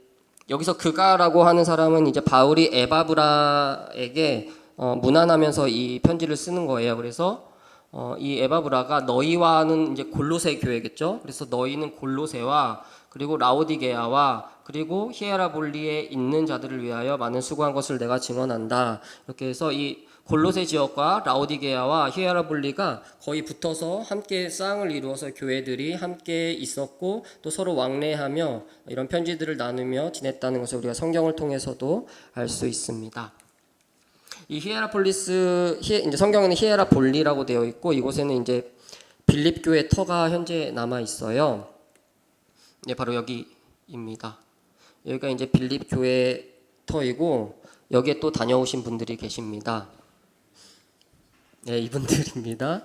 여기서 그가라고 하는 사람은 이제 바울이 에바브라에게 문안하면서 이 편지를 쓰는 거예요. 그래서 이 에바브라가 너희와는 이제 골로새 교회겠죠. 그래서 너희는 골로새와 그리고 라오디게아와 그리고 히에라볼리에 있는 자들을 위하여 많은 수고한 것을 내가 증언한다. 이렇게 해서 이 골로새 지역과 라오디게아와 히에라볼리가 거의 붙어서 함께 쌍을 이루어서 교회들이 함께 있었고 또 서로 왕래하며 이런 편지들을 나누며 지냈다는 것을 우리가 성경을 통해서도 알 수 있습니다. 이 히에라폴리스 이제 성경에는 히에라볼리라고 되어 있고 이곳에는 이제 빌립 교회 터가 현재 남아 있어요. 네, 바로 여기입니다. 여기가 이제 빌립 교회 터이고 여기에 또 다녀오신 분들이 계십니다. 네, 이분들입니다.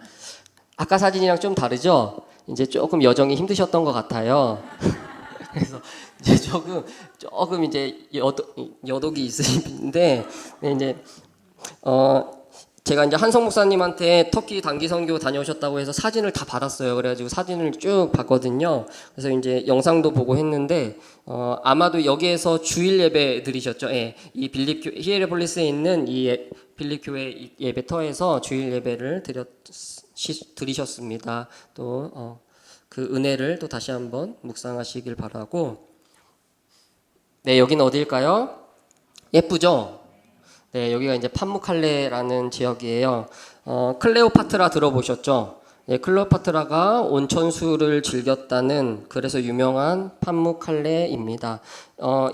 아까 사진이랑 좀 다르죠? 이제 조금 여정이 힘드셨던 것 같아요. 그래서 이제 조금 이제 여독이 있으신데, 네, 이제 제가 이제 한성 목사님한테 터키 단기 선교 다녀오셨다고 해서 사진을 다 받았어요. 그래가지고 사진을 쭉 봤거든요. 그래서 이제 영상도 보고 했는데 아마도 여기에서 주일 예배 드리셨죠. 예, 이 히에라폴리스에 있는 이 빌립 교회 예배터에서 주일 예배를 드리셨습니다. 또 그 은혜를 또 다시 한번 묵상하시길 바라고. 네, 여기는 어디일까요? 예쁘죠? 네, 여기가 이제 판무칼레라는 지역이에요. 클레오파트라 들어보셨죠? 네, 클레오파트라가 온천수를 즐겼다는 그래서 유명한 판무칼레입니다.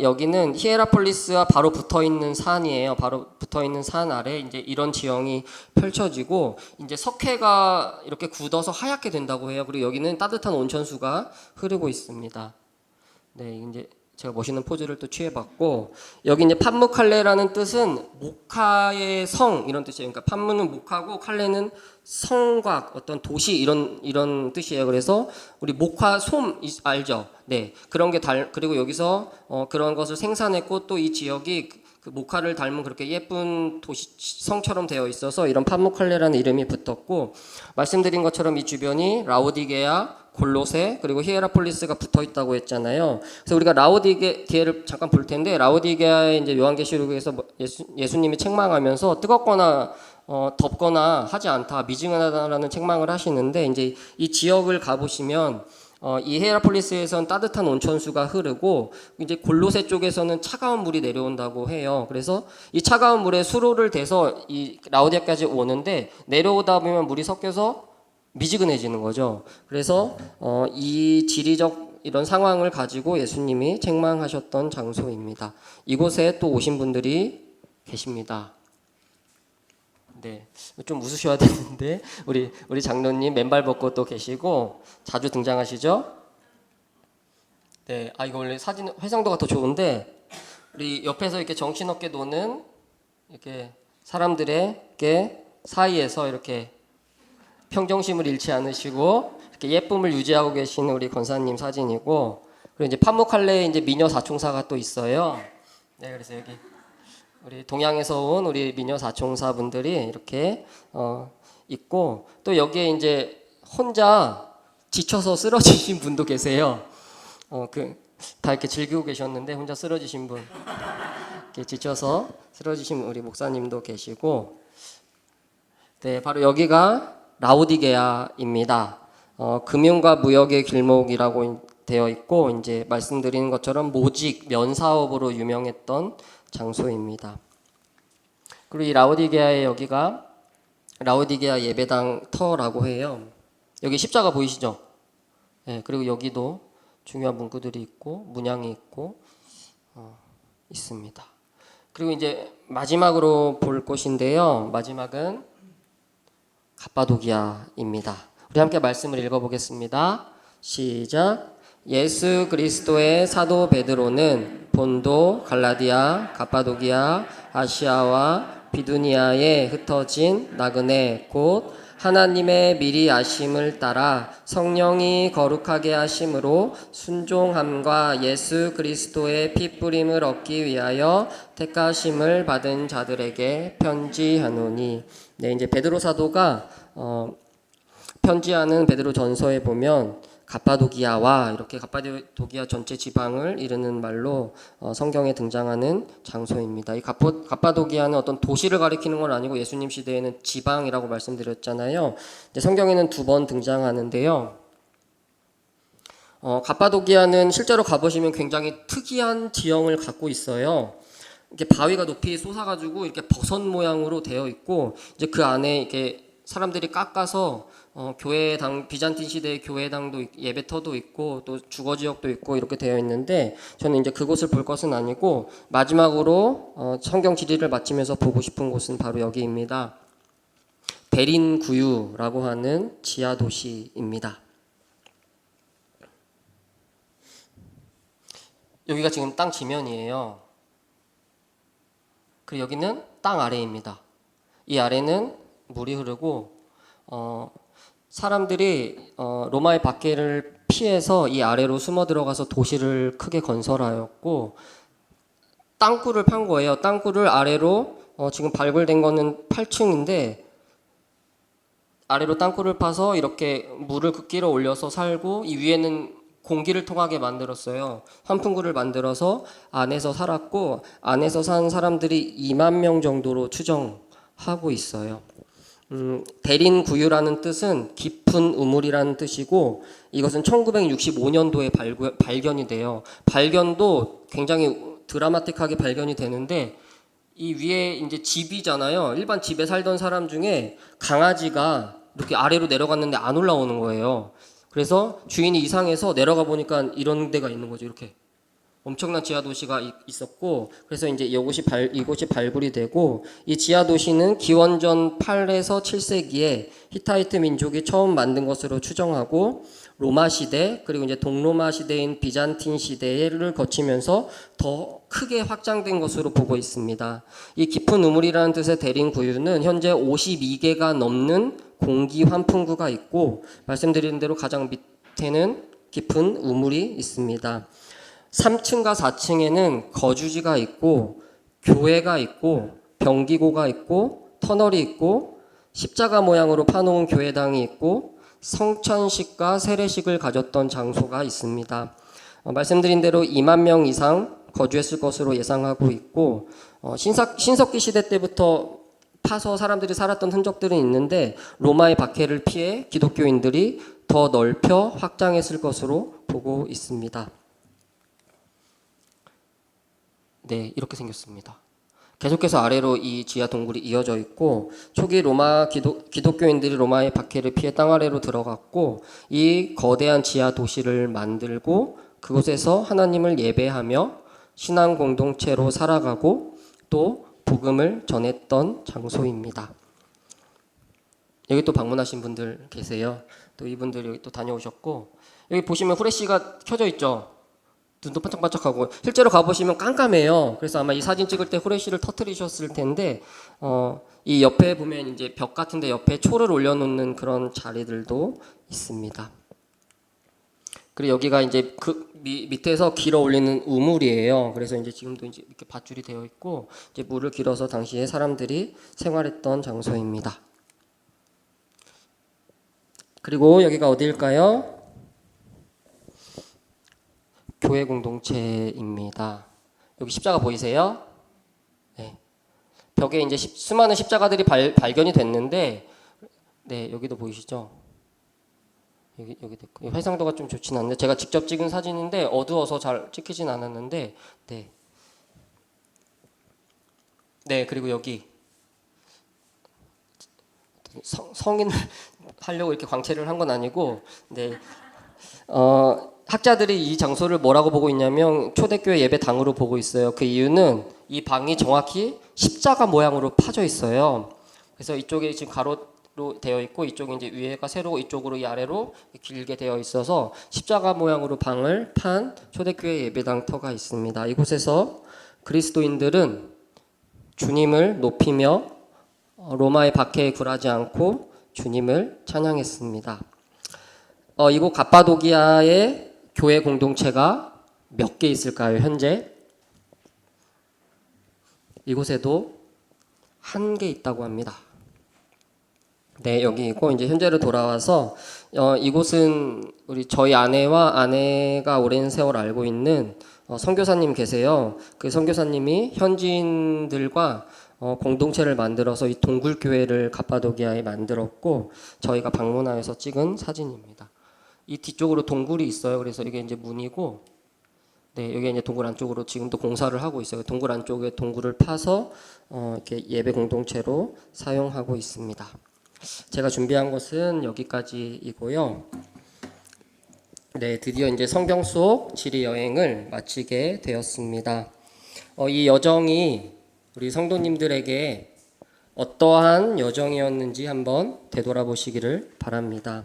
여기는 히에라폴리스와 바로 붙어 있는 산이에요. 바로 붙어 있는 산 아래 이제 이런 지형이 펼쳐지고 이제 석회가 이렇게 굳어서 하얗게 된다고 해요. 그리고 여기는 따뜻한 온천수가 흐르고 있습니다. 네, 이제 제가 멋있는 포즈를 또 취해봤고 여기 이제 판무칼레라는 뜻은 목화의 성 이런 뜻이에요. 그러니까 판무는 목화고 칼레는 성곽 어떤 도시 이런 뜻이에요. 그래서 우리 목화 솜 알죠? 네, 그런 게 그리고 여기서 그런 것을 생산했고 또 이 지역이 그 목화를 닮은 그렇게 예쁜 도시 성처럼 되어 있어서 이런 판무칼레라는 이름이 붙었고 말씀드린 것처럼 이 주변이 라오디게아 골로새 그리고 히에라폴리스가 붙어 있다고 했잖아요. 그래서 우리가 라오디게아를 잠깐 볼 텐데 라오디게아의 이제 요한계시록에서 예수님이 책망하면서 뜨겁거나 덥거나 하지 않다 미증하다라는 책망을 하시는데 이제 이 지역을 가보시면 이 히에라폴리스에선 따뜻한 온천수가 흐르고 이제 골로새 쪽에서는 차가운 물이 내려온다고 해요. 그래서 이 차가운 물에 수로를 대서 이 라오디게아까지 오는데 내려오다 보면 물이 섞여서 미지근해지는 거죠. 그래서 이 지리적 이런 상황을 가지고 예수님이 책망하셨던 장소입니다. 이곳에 또 오신 분들이 계십니다. 네, 좀 웃으셔야 되는데 우리 장로님 맨발 벗고 또 계시고 자주 등장하시죠? 네, 이거 원래 사진 회상도가 더 좋은데 우리 옆에서 이렇게 정신없게 노는 이렇게 사람들의 사이에서 이렇게 평정심을 잃지 않으시고 이렇게 예쁨을 유지하고 계시는 우리 권사님 사진이고 그리고 이제 판무칼레에 이제 미녀 사총사가 또 있어요. 네, 그래서 여기 우리 동양에서 온 우리 미녀 사총사분들이 이렇게 있고 또 여기에 이제 혼자 지쳐서 쓰러지신 분도 계세요. 다 이렇게 즐기고 계셨는데 혼자 쓰러지신 분, 이렇게 지쳐서 쓰러지신 우리 목사님도 계시고, 네, 바로 여기가 라오디게아입니다. 금융과 무역의 길목이라고 되어 있고 이제 말씀드리는 것처럼 모직 면사업으로 유명했던 장소입니다. 그리고 이 라오디게아의 여기가 라오디게아 예배당 터라고 해요. 여기 십자가 보이시죠? 네, 그리고 여기도 중요한 문구들이 있고 문양이 있고 있습니다. 그리고 이제 마지막으로 볼 곳인데요. 마지막은 갑바도기아입니다. 우리 함께 말씀을 읽어보겠습니다. 시작. 예수 그리스도의 사도 베드로는 본도, 갈라디아, 갑바도기아, 아시아와 비두니아에 흩어진 나그네 곧 하나님의 미리 아심을 따라 성령이 거룩하게 하심으로 순종함과 예수 그리스도의 핏부림을 얻기 위하여 택하심을 받은 자들에게 편지하노니. 네, 이제 베드로 사도가 편지하는 베드로 전서에 보면 갑바도기아와 이렇게 갑바도기아 전체 지방을 이르는 말로 성경에 등장하는 장소입니다. 이 갑바도기아는 어떤 도시를 가리키는 건 아니고 예수님 시대에는 지방이라고 말씀드렸잖아요. 성경에는 2번 등장하는데요. 갑바도기아는 실제로 가보시면 굉장히 특이한 지형을 갖고 있어요. 이렇게 바위가 높이 솟아가지고 이렇게 버섯 모양으로 되어 있고, 이제 그 안에 이렇게 사람들이 깎아서 교회당, 비잔틴 시대의 교회당도 예배터도 있고 또 주거 지역도 있고 이렇게 되어 있는데, 저는 이제 그곳을 볼 것은 아니고 마지막으로 성경 지리를 마치면서 보고 싶은 곳은 바로 여기입니다. 베린구유라고 하는 지하 도시입니다. 여기가 지금 땅 지면이에요. 그리고 여기는 땅 아래입니다. 이 아래는 물이 흐르고 사람들이 로마의 박해를 피해서 이 아래로 숨어 들어가서 도시를 크게 건설하였고, 땅굴을 판 거예요. 땅굴을 아래로 지금 발굴된 거는 8층인데 아래로 땅굴을 파서 이렇게 물을 그 끼러 올려서 살고, 이 위에는 공기를 통하게 만들었어요. 환풍구를 만들어서 안에서 살았고, 안에서 산 사람들이 2만 명 정도로 추정하고 있어요. 대린구유라는 뜻은 깊은 우물이라는 뜻이고, 이것은 1965년도에 발견이 돼요. 발견도 굉장히 드라마틱하게 발견이 되는데, 이 위에 이제 집이잖아요. 일반 집에 살던 사람 중에 강아지가 이렇게 아래로 내려갔는데 안 올라오는 거예요. 그래서 주인이 이상해서 내려가 보니까 이런 데가 있는 거죠. 이렇게 엄청난 지하 도시가 있었고, 그래서 이제 이곳이 발굴이 되고, 이 지하 도시는 기원전 8에서 7세기에 히타이트 민족이 처음 만든 것으로 추정하고, 로마 시대 그리고 이제 동로마 시대인 비잔틴 시대를 거치면서 더 크게 확장된 것으로 보고 있습니다. 이 깊은 우물이라는 뜻의 대린구유는 현재 52개가 넘는 공기 환풍구가 있고, 말씀드린 대로 가장 밑에는 깊은 우물이 있습니다. 3층과 4층에는 거주지가 있고, 교회가 있고, 병기고가 있고, 터널이 있고, 십자가 모양으로 파놓은 교회당이 있고, 성찬식과 세례식을 가졌던 장소가 있습니다. 말씀드린 대로 2만 명 이상 거주했을 것으로 예상하고 있고, 신석기 시대 때부터 파서 사람들이 살았던 흔적들은 있는데, 로마의 박해를 피해 기독교인들이 더 넓혀 확장했을 것으로 보고 있습니다. 네, 이렇게 생겼습니다. 계속해서 아래로 이 지하 동굴이 이어져 있고, 초기 로마 기독교인들이 로마의 박해를 피해 땅 아래로 들어갔고, 이 거대한 지하 도시를 만들고 그곳에서 하나님을 예배하며 신앙 공동체로 살아가고 또 복음을 전했던 장소입니다. 여기 또 방문하신 분들 계세요. 또 이분들 여기 또 다녀오셨고, 여기 보시면 후레쉬가 켜져 있죠. 눈도 반짝반짝하고, 실제로 가보시면 깜깜해요. 그래서 아마 이 사진 찍을 때 후레쉬를 터뜨리셨을 텐데, 이 옆에 보면 이제 벽 같은데 옆에 초를 올려놓는 그런 자리들도 있습니다. 그리고 여기가 이제 그 밑에서 길어 올리는 우물이에요. 그래서 이제 지금도 이제 이렇게 밧줄이 되어 있고, 이제 물을 길어서 당시에 사람들이 생활했던 장소입니다. 그리고 여기가 어디일까요? 교회 공동체입니다. 여기 십자가 보이세요? 네. 벽에 이제 수많은 십자가들이 발견이 됐는데, 네, 여기도 보이시죠? 여기 됐고, 해상도가 좀 좋진 않는데, 제가 직접 찍은 사진인데 어두워서 잘 찍히진 않았는데, 네. 네, 그리고 여기 성인을 하려고 이렇게 광채를 한 건 아니고, 네. 학자들이 이 장소를 뭐라고 보고 있냐면 초대교회 예배당으로 보고 있어요. 그 이유는 이 방이 정확히 십자가 모양으로 파져 있어요. 그래서 이쪽에 지금 가로로 되어 있고, 이쪽에 이제 위에가 세로고 이쪽으로 이 아래로 길게 되어 있어서 십자가 모양으로 방을 판 초대교회 예배당터가 있습니다. 이곳에서 그리스도인들은 주님을 높이며 로마의 박해에 굴하지 않고 주님을 찬양했습니다. 이곳 갑바도기아의 교회 공동체가 몇 개 있을까요? 현재 이곳에도 1개 있다고 합니다. 네, 여기 있고, 이제 현재로 돌아와서 이곳은 저희 아내가 오랜 세월 알고 있는 선교사님 계세요. 그 선교사님이 현지인들과 공동체를 만들어서 이 동굴교회를 갑바도기아에 만들었고, 저희가 방문하여서 찍은 사진입니다. 이 뒤쪽으로 동굴이 있어요. 그래서 이게 이제 문이고, 네, 여기 이제 동굴 안쪽으로 지금도 공사를 하고 있어요. 동굴 안쪽에 동굴을 파서 이렇게 예배 공동체로 사용하고 있습니다. 제가 준비한 것은 여기까지이고요. 네, 드디어 이제 성경 속 지리 여행을 마치게 되었습니다. 이 여정이 우리 성도님들에게 어떠한 여정이었는지 한번 되돌아보시기를 바랍니다.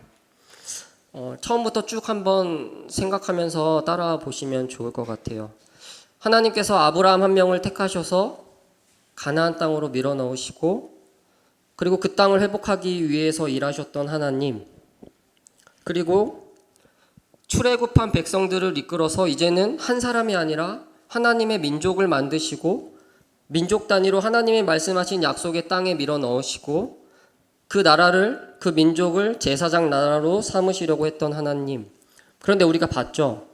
처음부터 쭉 한번 생각하면서 따라 보시면 좋을 것 같아요. 하나님께서 아브라함 한 명을 택하셔서 가나안 땅으로 밀어 넣으시고, 그리고 그 땅을 회복하기 위해서 일하셨던 하나님, 그리고 출애굽한 백성들을 이끌어서 이제는 한 사람이 아니라 하나님의 민족을 만드시고, 민족 단위로 하나님이 말씀하신 약속의 땅에 밀어 넣으시고, 그 나라를, 그 민족을 제사장 나라로 삼으시려고 했던 하나님. 그런데 우리가 봤죠.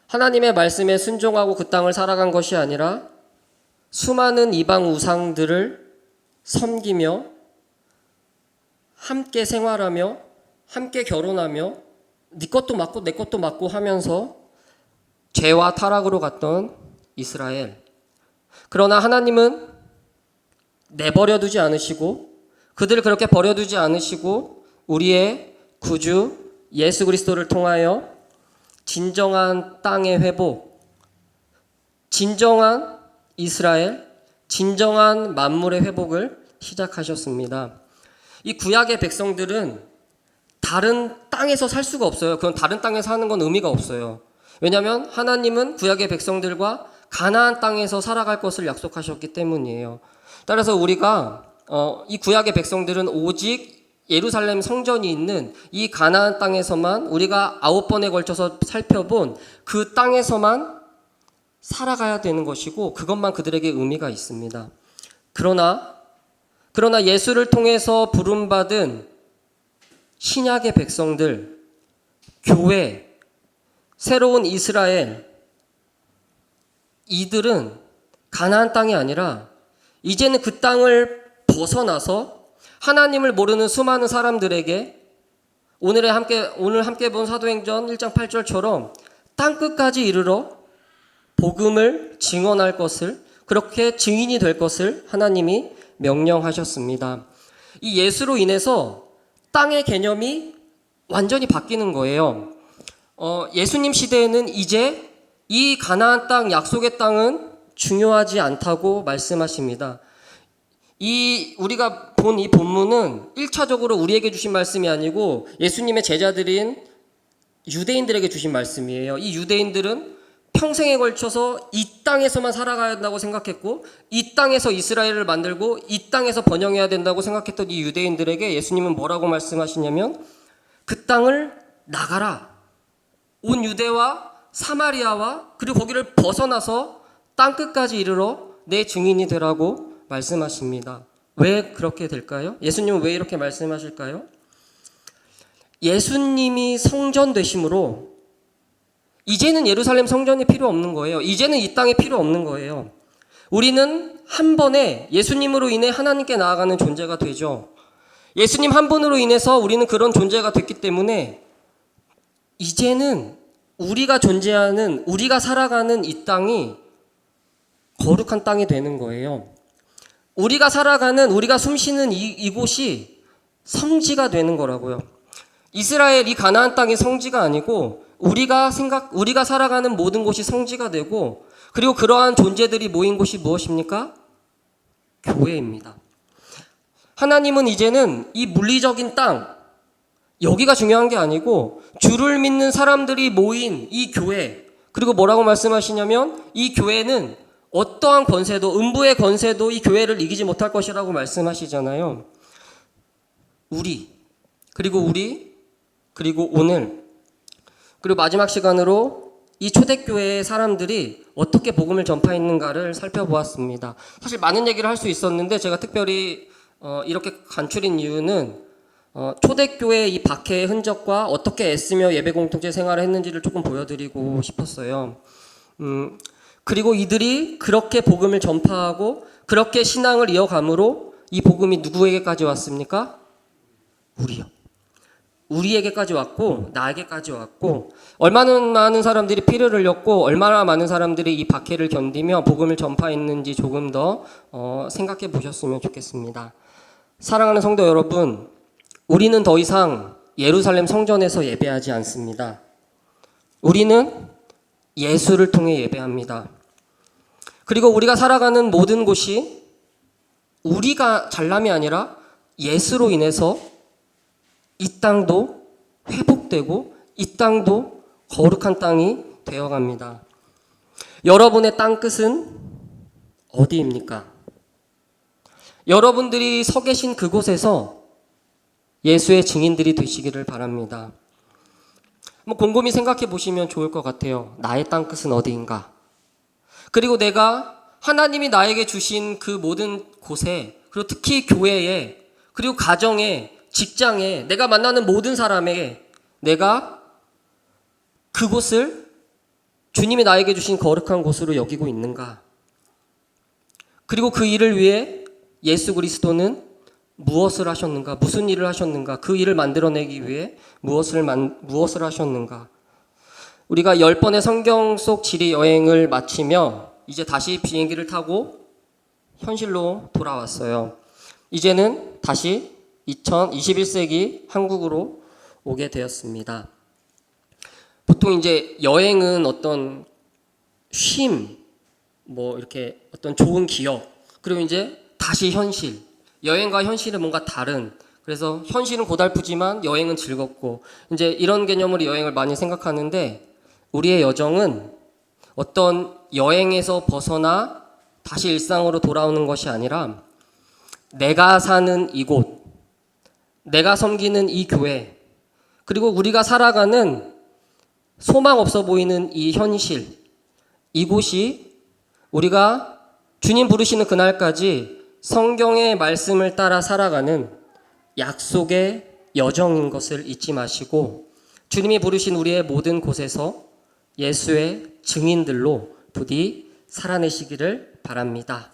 하나님의 말씀에 순종하고 그 땅을 살아간 것이 아니라 수많은 이방 우상들을 섬기며 함께 생활하며 함께 결혼하며 네 것도 맞고 내 것도 맞고 하면서 죄와 타락으로 갔던 이스라엘. 그러나 하나님은 내버려 두지 않으시고, 그들을 그렇게 버려두지 않으시고 우리의 구주 예수 그리스도를 통하여 진정한 땅의 회복, 진정한 이스라엘, 진정한 만물의 회복을 시작하셨습니다. 이 구약의 백성들은 다른 땅에서 살 수가 없어요. 그건 다른 땅에서 사는 건 의미가 없어요. 왜냐하면 하나님은 구약의 백성들과 가나안 땅에서 살아갈 것을 약속하셨기 때문이에요. 따라서 우리가 이 구약의 백성들은 오직 예루살렘 성전이 있는 이 가나안 땅에서만, 우리가 9번에 걸쳐서 살펴본 그 땅에서만 살아가야 되는 것이고, 그것만 그들에게 의미가 있습니다. 그러나 예수를 통해서 부름받은 신약의 백성들, 교회, 새로운 이스라엘, 이들은 가나안 땅이 아니라 이제는 그 땅을 벗어나서 하나님을 모르는 수많은 사람들에게 오늘 함께 본 사도행전 1장 8절처럼 땅끝까지 이르러 복음을 증언할 것을, 그렇게 증인이 될 것을 하나님이 명령하셨습니다. 이 예수로 인해서 땅의 개념이 완전히 바뀌는 거예요. 예수님 시대에는 이제 이 가나안 땅, 약속의 땅은 중요하지 않다고 말씀하십니다. 우리가 본 이 본문은 1차적으로 우리에게 주신 말씀이 아니고 예수님의 제자들인 유대인들에게 주신 말씀이에요. 이 유대인들은 평생에 걸쳐서 이 땅에서만 살아가야 한다고 생각했고, 이 땅에서 이스라엘을 만들고 이 땅에서 번영해야 된다고 생각했던 이 유대인들에게 예수님은 뭐라고 말씀하시냐면, 그 땅을 나가라. 온 유대와 사마리아와 그리고 거기를 벗어나서 땅끝까지 이르러 내 증인이 되라고 말씀하십니다. 왜 그렇게 될까요? 예수님은 왜 이렇게 말씀하실까요? 예수님이 성전 되심으로 이제는 예루살렘 성전이 필요 없는 거예요. 이제는 이 땅이 필요 없는 거예요. 우리는 한 번에 예수님으로 인해 하나님께 나아가는 존재가 되죠. 예수님 한 분으로 인해서 우리는 그런 존재가 됐기 때문에 이제는 우리가 존재하는, 우리가 살아가는 이 땅이 거룩한 땅이 되는 거예요. 우리가 살아가는, 우리가 숨쉬는 이곳이 성지가 되는 거라고요. 이스라엘, 이 가나안 땅이 성지가 아니고 우리가 살아가는 모든 곳이 성지가 되고, 그리고 그러한 존재들이 모인 곳이 무엇입니까? 교회입니다. 하나님은 이제는 이 물리적인 땅, 여기가 중요한 게 아니고 주를 믿는 사람들이 모인 이 교회, 그리고 뭐라고 말씀하시냐면 이 교회는 어떠한 권세도, 음부의 권세도 이 교회를 이기지 못할 것이라고 말씀하시잖아요. 그리고 오늘, 그리고 마지막 시간으로 이 초대교회의 사람들이 어떻게 복음을 전파했는가를 살펴보았습니다. 사실 많은 얘기를 할 수 있었는데 제가 특별히 이렇게 간추린 이유는 초대교회의 이 박해의 흔적과 어떻게 애쓰며 예배 공동체 생활을 했는지를 조금 보여드리고 싶었어요. 그리고 이들이 그렇게 복음을 전파하고 그렇게 신앙을 이어감으로 이 복음이 누구에게까지 왔습니까? 우리요. 우리에게까지 왔고 나에게까지 왔고 얼마나 많은 사람들이 피를 흘렸고 얼마나 많은 사람들이 이 박해를 견디며 복음을 전파했는지 조금 더 생각해 보셨으면 좋겠습니다. 사랑하는 성도 여러분, 우리는 더 이상 예루살렘 성전에서 예배하지 않습니다. 우리는 예수를 통해 예배합니다. 그리고 우리가 살아가는 모든 곳이 우리가 잘남이 아니라 예수로 인해서 이 땅도 회복되고 이 땅도 거룩한 땅이 되어갑니다. 여러분의 땅끝은 어디입니까? 여러분들이 서 계신 그곳에서 예수의 증인들이 되시기를 바랍니다. 곰곰이 생각해 보시면 좋을 것 같아요. 나의 땅끝은 어디인가? 그리고 내가 하나님이 나에게 주신 그 모든 곳에, 그리고 특히 교회에, 그리고 가정에, 직장에, 내가 만나는 모든 사람에게 내가 그곳을 주님이 나에게 주신 거룩한 곳으로 여기고 있는가? 그리고 그 일을 위해 예수 그리스도는 무엇을 하셨는가? 무슨 일을 하셨는가? 그 일을 만들어내기 위해 무엇을 하셨는가? 우리가 10번의 성경 속 지리 여행을 마치며 이제 다시 비행기를 타고 현실로 돌아왔어요. 이제는 다시 21세기 한국으로 오게 되었습니다. 보통 이제 여행은 어떤 쉼, 이렇게 어떤 좋은 기억, 그리고 이제 다시 현실. 여행과 현실은 뭔가 다른, 그래서 현실은 고달프지만 여행은 즐겁고, 이제 이런 개념으로 여행을 많이 생각하는데, 우리의 여정은 어떤 여행에서 벗어나 다시 일상으로 돌아오는 것이 아니라, 내가 사는 이곳, 내가 섬기는 이 교회, 그리고 우리가 살아가는 소망 없어 보이는 이 현실, 이곳이 우리가 주님 부르시는 그날까지 성경의 말씀을 따라 살아가는 약속의 여정인 것을 잊지 마시고 주님이 부르신 우리의 모든 곳에서 예수의 증인들로 부디 살아내시기를 바랍니다.